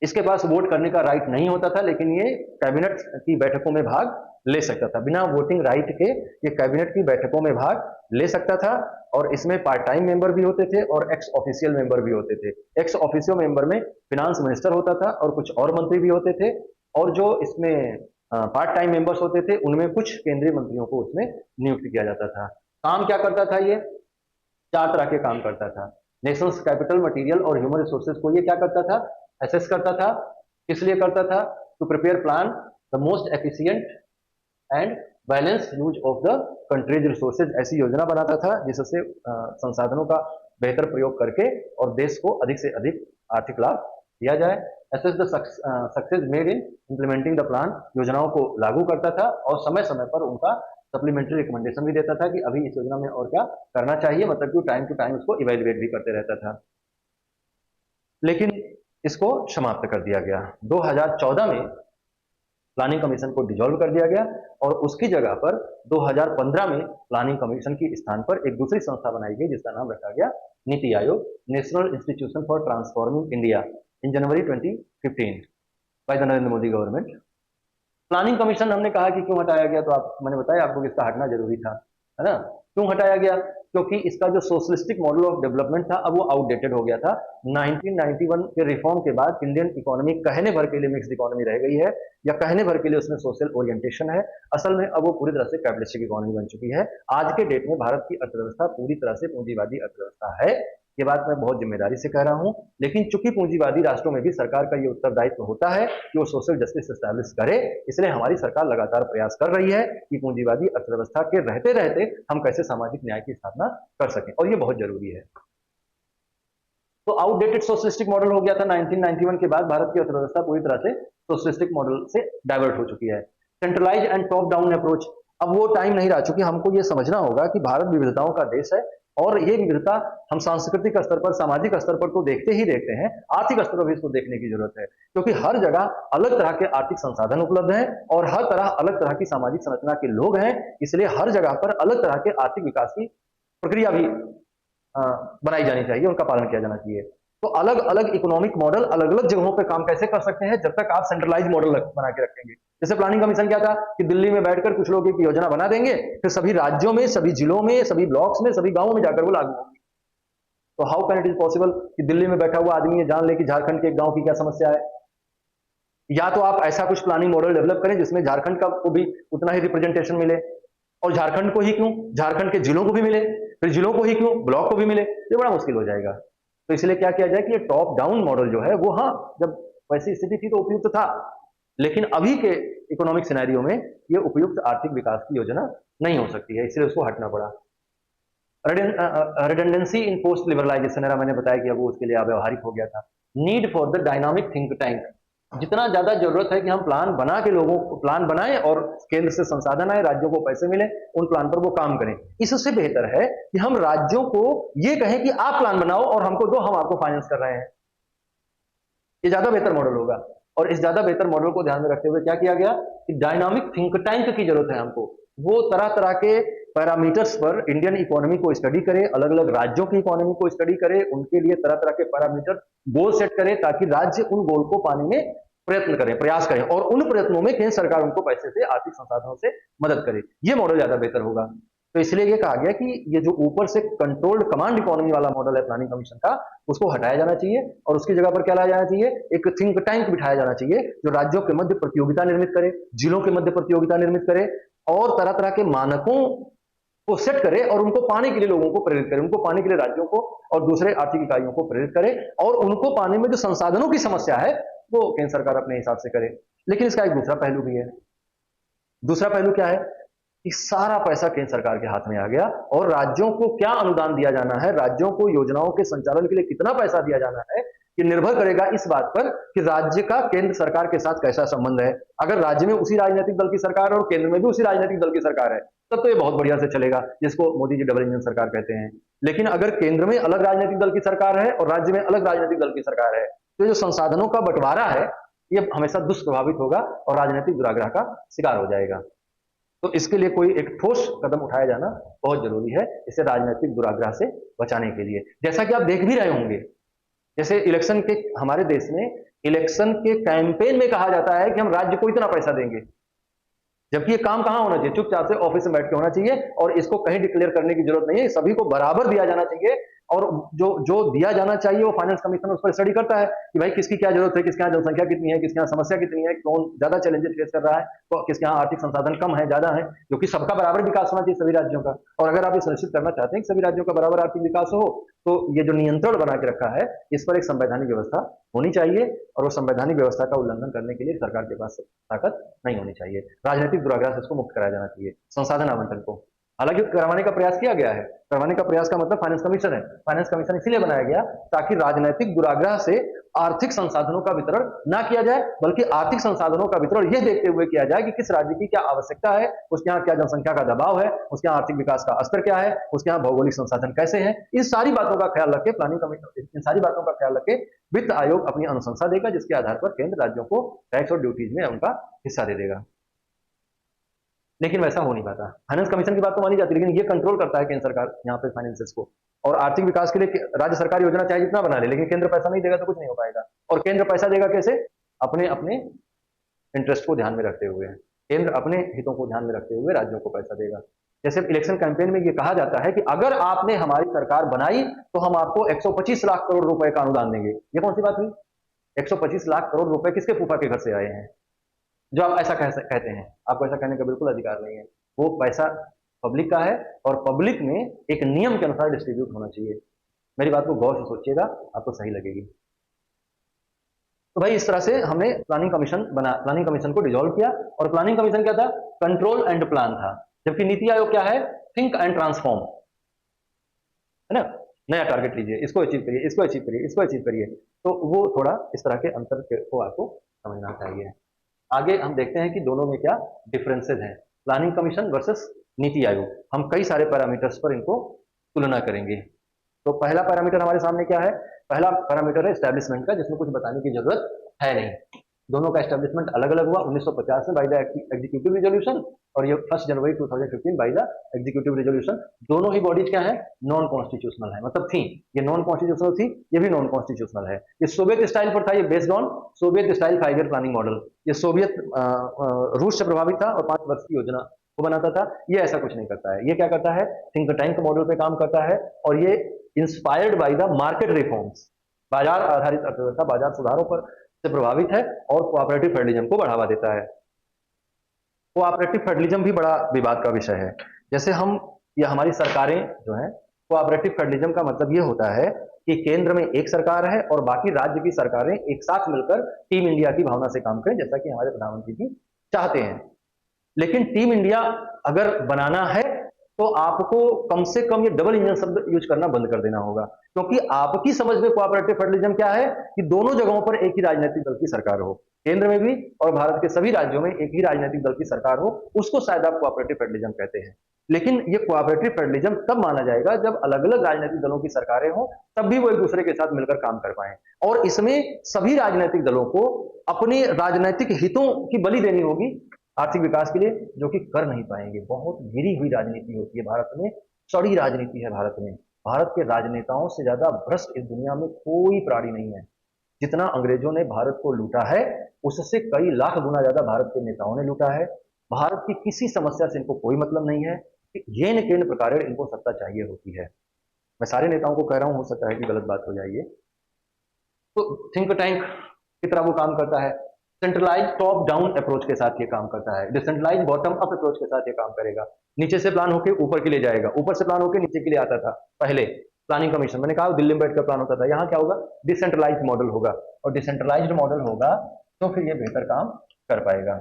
इसके पास वोट करने का राइट नहीं होता था, लेकिन ये कैबिनेट की बैठकों में भाग ले सकता था। बिना वोटिंग राइट के ये कैबिनेट की बैठकों में भाग ले सकता था। और इसमें पार्ट टाइम मेंबर भी होते थे और एक्स ऑफिशियल मेंबर भी होते थे। एक्स ऑफिशियल मेंबर में फिनांस मिनिस्टर होता था और कुछ और मंत्री भी होते थे, और जो इसमें पार्ट टाइम मेंबर्स होते थे उनमें कुछ केंद्रीय मंत्रियों को उसमें नियुक्त किया जाता था। काम क्या करता था ये, 4 तरह के काम करता था। नेशंस कैपिटल, मटेरियल और ह्यूमन रिसोर्सेज को ये क्या करता था, असेस करता था। किस लिए करता था, to prepare plan the most efficient and balance use of the countries resources. ऐसी योजना बनाता था जिससे संसाधनों का बेहतर प्रयोग करके और देश को अधिक से अधिक आर्थिक लाभ दिया जाए। Assess the success made in implementing the plan, योजनाओं को लागू करता था और समय समय पर उनका सप्लीमेंट्री रिकमेंडेशन भी देता था कि अभी इस योजना में और क्या करना चाहिए, मतलब कि टाइम टू टाइम उसको इवेल्युएट भी करते रहता था। लेकिन इसको समाप्त कर दिया गया। 2014 में प्लानिंग कमीशन को डिसॉल्व कर दिया गया और उसकी जगह पर 2015 में प्लानिंग कमीशन के स्थान पर एक दूसरी संस्था बनाई गई जिसका नाम रखा गया NITI Aayog, national institution for transforming India, in January 2015 by the Narendra Modi government. Planning commission हमने कहा कि क्यों हटाया गया, तो मैंने बताया आपको कि इसका हटना जरूरी था, है ना। क्यों हटाया गया, क्योंकि इसका जो सोशलिस्टिक मॉडल ऑफ डेवलपमेंट था अब वो आउटडेटेड हो गया था। 1991 के रिफॉर्म के बाद इंडियन इकोनॉमी कहने भर के लिए मिक्स्ड इकोनॉमी रह गई है, या कहने भर के लिए उसमें सोशल ओरिएंटेशन है। असल में अब वो पूरी तरह से कैपिटलिस्टिक इकोनॉमी बन चुकी है। आज के डेट में भारत की अर्थव्यवस्था पूरी तरह से पूंजीवादी अर्थव्यवस्था है। ये बात मैं बहुत जिम्मेदारी से कह रहा हूं, लेकिन चूंकि पूंजीवादी राष्ट्रों में भी सरकार का ये उत्तरदायित्व होता है कि वो सोशल जस्टिस एस्टैब्लिश करे, इसलिए हमारी सरकार लगातार प्रयास कर रही है कि पूंजीवादी अर्थव्यवस्था के रहते रहते हम कैसे सामाजिक न्याय की स्थापना कर सकें, और ये बहुत जरूरी है। तो आउटडेटेड सोशलिस्टिक मॉडल हो गया था 1991 के बाद। भारत की अर्थव्यवस्था पूरी तरह से सोशलिस्टिक मॉडल से डाइवर्ट हो चुकी है। Centralise and top down approach, अब वो टाइम नहीं रहा, चूंकि हमको ये समझना होगा कि भारत विविधताओं का देश है, और ये विविधता हम सांस्कृतिक स्तर पर, सामाजिक स्तर पर तो देखते ही देखते हैं, आर्थिक स्तर पर भी इसको देखने की जरूरत है। क्योंकि हर जगह अलग तरह के आर्थिक संसाधन उपलब्ध हैं और हर तरह अलग तरह की सामाजिक संरचना के लोग हैं, इसलिए हर जगह पर अलग तरह के आर्थिक विकास की प्रक्रिया भी बनाई जानी चाहिए, उनका पालन किया जाना चाहिए। तो अलग अलग इकोनॉमिक मॉडल अलग अलग जगहों पे काम कैसे कर सकते हैं, जब तक आप सेंट्रलाइज मॉडल बना के रखेंगे। जैसे प्लानिंग कमीशन क्या था कि दिल्ली में बैठकर कुछ लोग एक योजना बना देंगे, फिर सभी राज्यों में, सभी जिलों में, सभी ब्लॉक्स में, सभी गांवों में जाकर वो लागू होगी। तो how can it is possible कि दिल्ली में बैठा हुआ आदमी ये जान ले कि झारखंड के एक गांव की क्या समस्या है। या तो आप ऐसा कुछ प्लानिंग मॉडल डेवलप करें जिसमें झारखंड का को भी उतना ही रिप्रेजेंटेशन मिले, और झारखंड को ही क्यों, झारखंड के जिलों को भी मिले, फिर जिलों को ही क्यों, ब्लॉक को भी मिले, ये बड़ा मुश्किल हो जाएगा। तो इसलिए क्या किया जाए कि ये टॉप डाउन मॉडल जो है वो, हाँ जब वैसी स्थिति थी तो उपयुक्त था, लेकिन अभी के इकोनॉमिक सिनेरियो में ये उपयुक्त आर्थिक विकास की योजना नहीं हो सकती है, इसलिए उसको हटना पड़ा। रिडंडेंसी इन पोस्ट लिबरलाइजेशन एरा, मैंने बताया कि अब वो उसके लिए अव्यवहारिक हो गया था। Need for the dynamic think tank, जितना ज्यादा जरूरत है कि हम प्लान बना के लोगों को प्लान बनाएं और केंद्र से संसाधन आए, राज्यों को पैसे मिले, उन प्लान पर वो काम करें। इससे बेहतर है कि हम राज्यों को ये कहें कि आप प्लान बनाओ और हमको दो, हम आपको फाइनेंस कर रहे हैं। ये ज्यादा बेहतर मॉडल होगा। और इस ज्यादा बेहतर मॉडल को ध्यान में रखते हुए क्या किया गया कि डायनामिक थिंक टैंक की जरूरत है हमको। वो तरह तरह के पैरामीटर्स पर इंडियन इकोनॉमी को स्टडी करे, अलग अलग राज्यों की इकोनॉमी को स्टडी करे, उनके लिए तरह तरह के पैरामीटर गोल सेट करे, ताकि राज्य उन गोल को पाने में प्रयत्न करें, प्रयास करें, और उन प्रयत्नों में केंद्र सरकार उनको पैसे से, आर्थिक संसाधनों से मदद करे। ये मॉडल ज्यादा बेहतर होगा। तो इसलिए ये कहा गया कि ये जो ऊपर से कंट्रोल्ड कमांड इकोनॉमी वाला मॉडल है प्लानिंग कमीशन का, उसको हटाया जाना चाहिए और उसकी जगह पर क्या लाया जाना चाहिए, एक थिंक टैंक बिठाया जाना चाहिए जो राज्यों के मध्य प्रतियोगिता निर्मित करे, जिलों के मध्य प्रतियोगिता निर्मित करे, और तरह तरह के मानकों को सेट करे और उनको पाने के लिए लोगों को प्रेरित करे, उनको पाने के लिए राज्यों को और दूसरे आर्थिक इकाइयों को प्रेरित करे, और उनको पाने में जो संसाधनों की समस्या है वो केंद्र सरकार अपने हिसाब से करे। लेकिन इसका एक दूसरा पहलू भी है। दूसरा पहलू क्या है कि सारा पैसा केंद्र सरकार के हाथ में आ गया, और राज्यों को क्या अनुदान दिया जाना है, राज्यों को योजनाओं के संचालन के लिए कितना पैसा दिया जाना है, ये निर्भर करेगा इस बात पर कि राज्य का केंद्र सरकार के साथ कैसा संबंध है। अगर राज्य में उसी राजनीतिक दल की सरकार है और केंद्र में भी उसी राजनीतिक दल की सरकार है, तब तो ये बहुत बढ़िया से चलेगा, जिसको मोदी जी डबल इंजन सरकार कहते हैं। लेकिन अगर केंद्र में अलग राजनीतिक दल की सरकार है और राज्य में अलग राजनीतिक दल की सरकार है, तो जो संसाधनों का बंटवारा है ये हमेशा दुष्प्रभावित होगा और राजनीतिक दुराग्रह का शिकार हो जाएगा। तो इसके लिए कोई एक ठोस कदम उठाया जाना बहुत जरूरी है, इसे राजनीतिक दुराग्रह से बचाने के लिए। जैसा कि आप देख भी रहे होंगे, जैसे इलेक्शन के, हमारे देश में इलेक्शन के कैंपेन में कहा जाता है कि हम राज्य को इतना पैसा देंगे, जबकि ये काम कहां होना चाहिए, चुपचाप से ऑफिस में बैठ के होना चाहिए, और इसको कहीं डिक्लेयर करने की जरूरत नहीं है, सभी को बराबर दिया जाना चाहिए। और जो जो दिया जाना चाहिए वो फाइनेंस कमीशन उस पर स्टडी करता है कि भाई किसकी क्या जरूरत है, किसके यहाँ जनसंख्या कितनी है, किसके यहाँ समस्या कितनी है, कौन ज्यादा चैलेंजेस फेस कर रहा है, तो किसके यहाँ आर्थिक संसाधन कम है, ज्यादा है, क्योंकि सबका बराबर विकास होना चाहिए सभी राज्यों का। और अगर आप ये सुनिश्चित करना चाहते हैं कि सभी राज्यों का बराबर आर्थिक विकास हो, तो ये जो नियंत्रण बना के रखा है, इस पर एक संवैधानिक व्यवस्था होनी चाहिए, और वो संवैधानिक व्यवस्था का उल्लंघन करने के लिए सरकार के पास ताकत नहीं होनी चाहिए। राजनीतिक दुराग्रह से इसको मुक्त कराया जाना चाहिए, संसाधन आवंटन को। हालांकि करवाने का प्रयास किया गया है, करवाने का प्रयास का मतलब फाइनेंस कमीशन है। फाइनेंस कमीशन इसीलिए बनाया गया ताकि राजनीतिक दुराग्रह से आर्थिक संसाधनों का वितरण ना किया जाए, बल्कि आर्थिक संसाधनों का वितरण यह देखते हुए किया जाए कि किस राज्य की क्या आवश्यकता है, उसके यहाँ क्या जनसंख्या का दबाव है, उसके यहाँ आर्थिक विकास का स्तर क्या है, उसके यहाँ भौगोलिक संसाधन कैसे हैं। इन सारी बातों का ख्याल रख के प्लानिंग कमीशन, इन सारी बातों का ख्याल रख के वित्त आयोग अपनी अनुशंसा देगा, जिसके आधार पर केंद्र राज्यों को टैक्स और ड्यूटीज में उनका हिस्सा दे देगा। लेकिन वैसा हो नहीं पाता। फाइनेंस कमीशन की बात तो मानी जाती है, लेकिन ये कंट्रोल करता है केंद्र सरकार यहाँ पे फाइनेंसेस को, और आर्थिक विकास के लिए राज्य सरकार योजना चाहे जितना बना ले, लेकिन केंद्र पैसा नहीं देगा तो कुछ नहीं हो पाएगा। और केंद्र पैसा देगा कैसे, अपने अपने इंटरेस्ट को ध्यान में रखते हुए, केंद्र अपने हितों को ध्यान में रखते हुए राज्यों को पैसा देगा। जैसे इलेक्शन कैंपेन में ये कहा जाता है कि अगर आपने हमारी सरकार बनाई तो हम आपको 125 लाख करोड़ रुपए का अनुदान देंगे। ये कौन सी बात हुई, 125 लाख करोड़ रुपए किसके फूफा के घर से आए हैं जो आप ऐसा कहते हैं? आपको ऐसा कहने का बिल्कुल अधिकार नहीं है। वो पैसा पब्लिक का है और पब्लिक में एक नियम के अनुसार डिस्ट्रीब्यूट होना चाहिए। मेरी बात को गौर से सोचिएगा, आपको सही लगेगी। तो भाई इस तरह से हमने प्लानिंग कमीशन को डिसॉल्व किया, और प्लानिंग कमीशन क्या था, कंट्रोल एंड प्लान था, जबकि नीति आयोग क्या है, थिंक एंड ट्रांसफॉर्म, है ना। नया टारगेट लीजिए, इसको अचीव करिए, इसको अचीव करिए, इसको अचीव करिए। तो वो थोड़ा इस तरह के अंतर को आपको समझना चाहिए। आगे हम देखते हैं कि दोनों में क्या डिफरेंसेस हैं, planning commission versus NITI Aayog. हम कई सारे पैरामीटर्स पर इनको तुलना करेंगे। तो पहला पैरामीटर हमारे सामने क्या है, पहला पैरामीटर है एस्टैब्लिशमेंट का, जिसमें कुछ बताने की जरूरत है नहीं। दोनों का एस्टैब्लिशमेंट अलग अलग हुआ 1950 में बाय द एग्जीक्यूटिव रिजोल्यूशन, और ये 1 जनवरी 2015 बाय द एग्जीक्यूटिव रिजोल्यूशन। दोनों ही बॉडीज क्या है, नॉन कॉन्स्टिट्यूशनल है, मतलब थी, ये नॉन कॉन्स्टिट्यूशनल थी, ये भी नॉन कॉन्स्टिट्यूशनल है। ये सोवियत स्टाइल पर था, ये based on Soviet style 5 year planning model. ये सोवियत रूस से प्रभावित था और 5 वर्ष की योजना को बनाता था। ये ऐसा कुछ नहीं करता है, ये क्या करता है, थिंक टैंक मॉडल पे काम करता है, और ये inspired by the market reforms, बाजार आधारित अर्थव्यवस्था, बाजार सुधारों पर से प्रभावित है, और कोऑपरेटिव फेडरलिज्म को बढ़ावा देता है। कोऑपरेटिव फेडरलिज्म भी बड़ा विवाद का विषय है। जैसे हम या हमारी सरकारें जो हैं, कोऑपरेटिव फेडरलिज्म का मतलब ये होता है कि केंद्र में एक सरकार है और बाकी राज्य की सरकारें एक साथ मिलकर टीम इंडिया की भावना से काम करें, जैसा कि हमारे प्रधानमंत्री जी चाहते हैं। लेकिन टीम इंडिया अगर बनाना है तो आपको कम से कम ये डबल इंजन शब्द यूज करना बंद कर देना होगा, क्योंकि आपकी समझ में कोऑपरेटिव फेडरलिज्म क्या है कि दोनों जगहों पर एक ही राजनीतिक दल की सरकार हो, केंद्र में भी और भारत के सभी राज्यों में एक ही राजनीतिक दल की सरकार हो, उसको शायद आप कोऑपरेटिव फेडरलिज्म कहते हैं। लेकिन ये कोऑपरेटिव फेडरलिज्म तब माना जाएगा जब अलग अलग राजनीतिक दलों की सरकारें हों, तब भी वो एक दूसरे के साथ मिलकर काम कर पाए, और इसमें सभी राजनीतिक दलों को अपने राजनीतिक हितों की बलि देनी होगी आर्थिक विकास के लिए, जो कि कर नहीं पाएंगे। बहुत गिरी हुई राजनीति होती है भारत में, सड़ी राजनीति है भारत में। भारत के राजनेताओं से ज्यादा भ्रष्ट इस दुनिया में कोई प्राणी नहीं है। जितना अंग्रेजों ने भारत को लूटा है, उससे कई लाख गुना ज्यादा भारत के नेताओं ने लूटा है। भारत की किसी समस्या से इनको कोई मतलब नहीं है। येन केन प्रकार इनको सत्ता चाहिए होती है। मैं सारे नेताओं को कह रहा हूं, हो सकता है कि गलत बात हो जाए ये। तो थिंक टैंक की तरह वो काम करता है। सेंट्रलाइज टॉप डाउन अप्रोच के साथ ये काम करता है, डिसेंट्रलाइज बॉटम अप अप्रोच के साथ ये काम करेगा। नीचे से प्लान होकर ऊपर के लिए जाएगा, ऊपर से प्लान होकर नीचे के लिए आता था पहले। प्लानिंग कमीशन, मैंने कहा दिल्ली में बैठकर प्लान होता था, यहाँ क्या होगा, डिसेंट्रलाइज मॉडल होगा। और डिसेंट्रलाइज्ड मॉडल होगा तो फिर ये बेहतर काम कर पाएगा।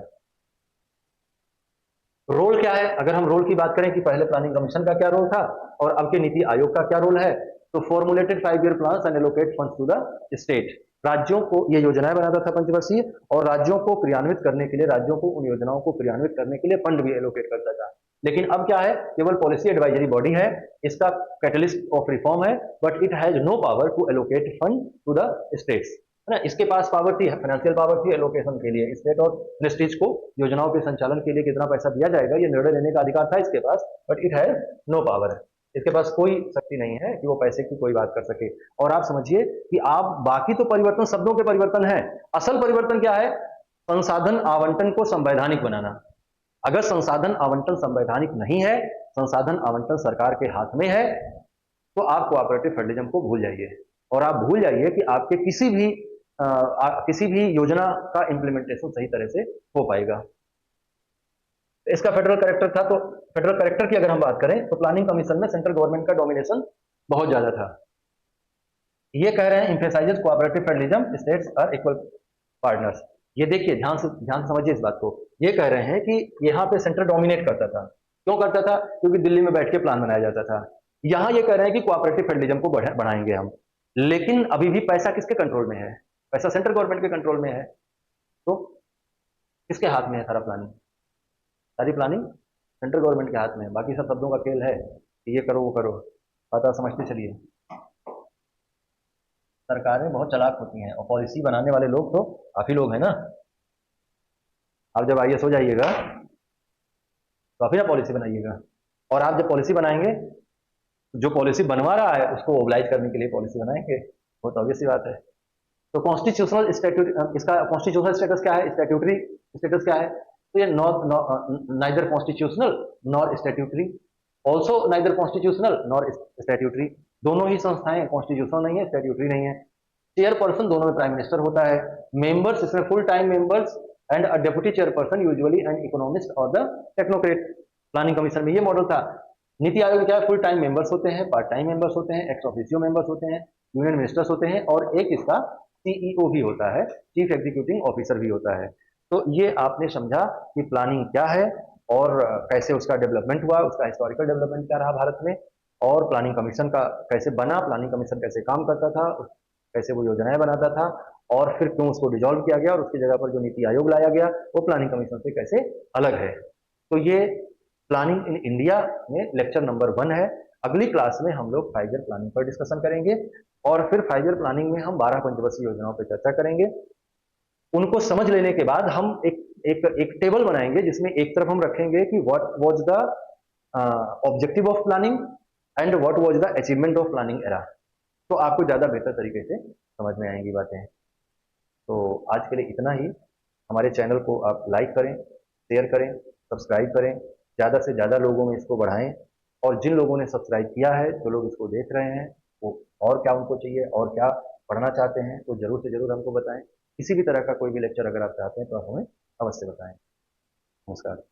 रोल क्या है, अगर हम रोल की बात करें कि पहले प्लानिंग कमीशन का क्या रोल था और अब के नीति आयोग का क्या रोल है, तो formulated 5 year plan and allocate funds to the state. राज्यों को ये योजनाएं बनाता था पंचवर्षीय, और राज्यों को क्रियान्वित करने के लिए, राज्यों को उन योजनाओं को क्रियान्वित करने के लिए फंड भी एलोकेट करता था। लेकिन अब क्या है, केवल पॉलिसी एडवाइजरी बॉडी है, इसका कैटलिस्ट ऑफ रिफॉर्म है, but it has no power to allocate fund to the states, है ना। इसके पास पावर थी, फाइनेंशियल पावर थी एलोकेशन के लिए, स्टेट और मिनिस्ट्रीज को योजनाओं के संचालन के लिए कितना पैसा दिया जाएगा ये निर्णय लेने का अधिकार था इसके पास, but it has no power. इसके पास कोई शक्ति नहीं है कि वो पैसे की कोई बात कर सके। और आप समझिए कि आप बाकी तो परिवर्तन शब्दों के परिवर्तन है, असल परिवर्तन क्या है, संसाधन आवंटन को संवैधानिक बनाना। अगर संसाधन आवंटन संवैधानिक नहीं है, संसाधन आवंटन सरकार के हाथ में है, तो आप कोऑपरेटिव फेडरलिज्म को भूल जाइए। और आप भूल जाइए कि आपके किसी भी योजना का इंप्लीमेंटेशन सही तरह से हो पाएगा। इसका फेडरल करेक्टर था, तो फेडरल करेक्टर की अगर हम बात करें तो प्लानिंग कमीशन में सेंट्रल गवर्नमेंट का डोमिनेशन बहुत ज्यादा था। ये कह रहे हैं emphasises cooperative federalism, states are equal partners. ये देखिए, ध्यान समझिए इस बात को। ये कह रहे हैं कि यहाँ पे सेंटर डोमिनेट करता था। क्यों करता था, क्योंकि दिल्ली में बैठ के प्लान बनाया जाता था। यहाँ ये कह रहे हैं कि कोऑपरेटिव फेडरलिज्म को बढ़ाएंगे हम, लेकिन अभी भी पैसा किसके कंट्रोल में है, पैसा सेंट्रल गवर्नमेंट के कंट्रोल में है। तो किसके हाथ में है सारा प्लानिंग, सारी प्लानिंग सेंट्रल गवर्नमेंट के हाथ में है। बाकी सब शब्दों का खेल है कि ये करो वो करो, बात आप समझते चलिए। सरकारें बहुत चालाक होती हैं, और पॉलिसी बनाने वाले लोग तो काफी लोग हैं ना। आप जब आईएएस हो जाइएगा तो आप ही ना पॉलिसी बनाइएगा, और आप जब पॉलिसी बनाएंगे, जो पॉलिसी बनवा रहा है उसको ओबलाइज करने के लिए पॉलिसी बनाएंगे, बहुत ऑब्वियस सी बात है। तो कॉन्स्टिट्यूशनल स्टैट्यूट, इसका कॉन्स्टिट्यूशनल स्टेटस क्या है, स्टैट्यूटरी स्टेटस क्या है, तो ये neither constitutional nor statutory, also neither constitutional nor statutory. दोनों ही संस्थाएं कॉन्स्टिट्यूशनल नहीं है, स्टैट्यूटरी नहीं है। चेयरपर्सन दोनों में प्राइम मिनिस्टर होता है। मेंबर्स इसमें full time members and a deputy chairperson usually an economist और द टेक्नोक्रेट। प्लानिंग कमीशन में ये मॉडल था। नीति आयोग में क्या है, फुल टाइम मेंबर्स होते हैं, पार्ट टाइम मेंबर्स होते हैं, एक्स ऑफिशियो मेंबर्स होते हैं, यूनियन मिनिस्टर्स होते हैं, और एक इसका सीईओ भी होता है, चीफ एग्जीक्यूटिव ऑफिसर भी होता है। तो ये आपने समझा कि प्लानिंग क्या है और कैसे उसका डेवलपमेंट हुआ, उसका हिस्टोरिकल डेवलपमेंट क्या रहा भारत में, और प्लानिंग कमीशन का कैसे बना, प्लानिंग कमीशन कैसे काम करता था, कैसे वो योजनाएं बनाता था, और फिर क्यों उसको डिजोल्व किया गया और उसकी जगह पर जो नीति आयोग लाया गया वो प्लानिंग कमीशन से कैसे अलग है। तो ये प्लानिंग इन इंडिया में लेक्चर नंबर 1 है। अगली क्लास में हम लोग 5 ईयर प्लानिंग पर डिस्कशन करेंगे, और फिर 5 ईयर प्लानिंग में हम 12 पंचवर्षीय योजनाओं पर चर्चा करेंगे। उनको समझ लेने के बाद हम एक टेबल बनाएंगे, जिसमें एक तरफ हम रखेंगे कि what was the objective of planning and what was the achievement of planning era. तो आपको ज्यादा बेहतर तरीके से समझ में आएंगी बातें। तो आज के लिए इतना ही। हमारे चैनल को आप लाइक करें, शेयर करें, सब्सक्राइब करें, ज़्यादा से ज़्यादा लोगों में इसको बढ़ाएं। और जिन लोगों ने सब्सक्राइब किया है, जो लोग इसको देख रहे हैं, वो और क्या उनको चाहिए और क्या पढ़ना चाहते हैं, तो जरूर से जरूर हमको बताएं। किसी भी तरह का कोई भी लेक्चर अगर आप चाहते हैं तो आप हमें अवश्य बताएं। नमस्कार।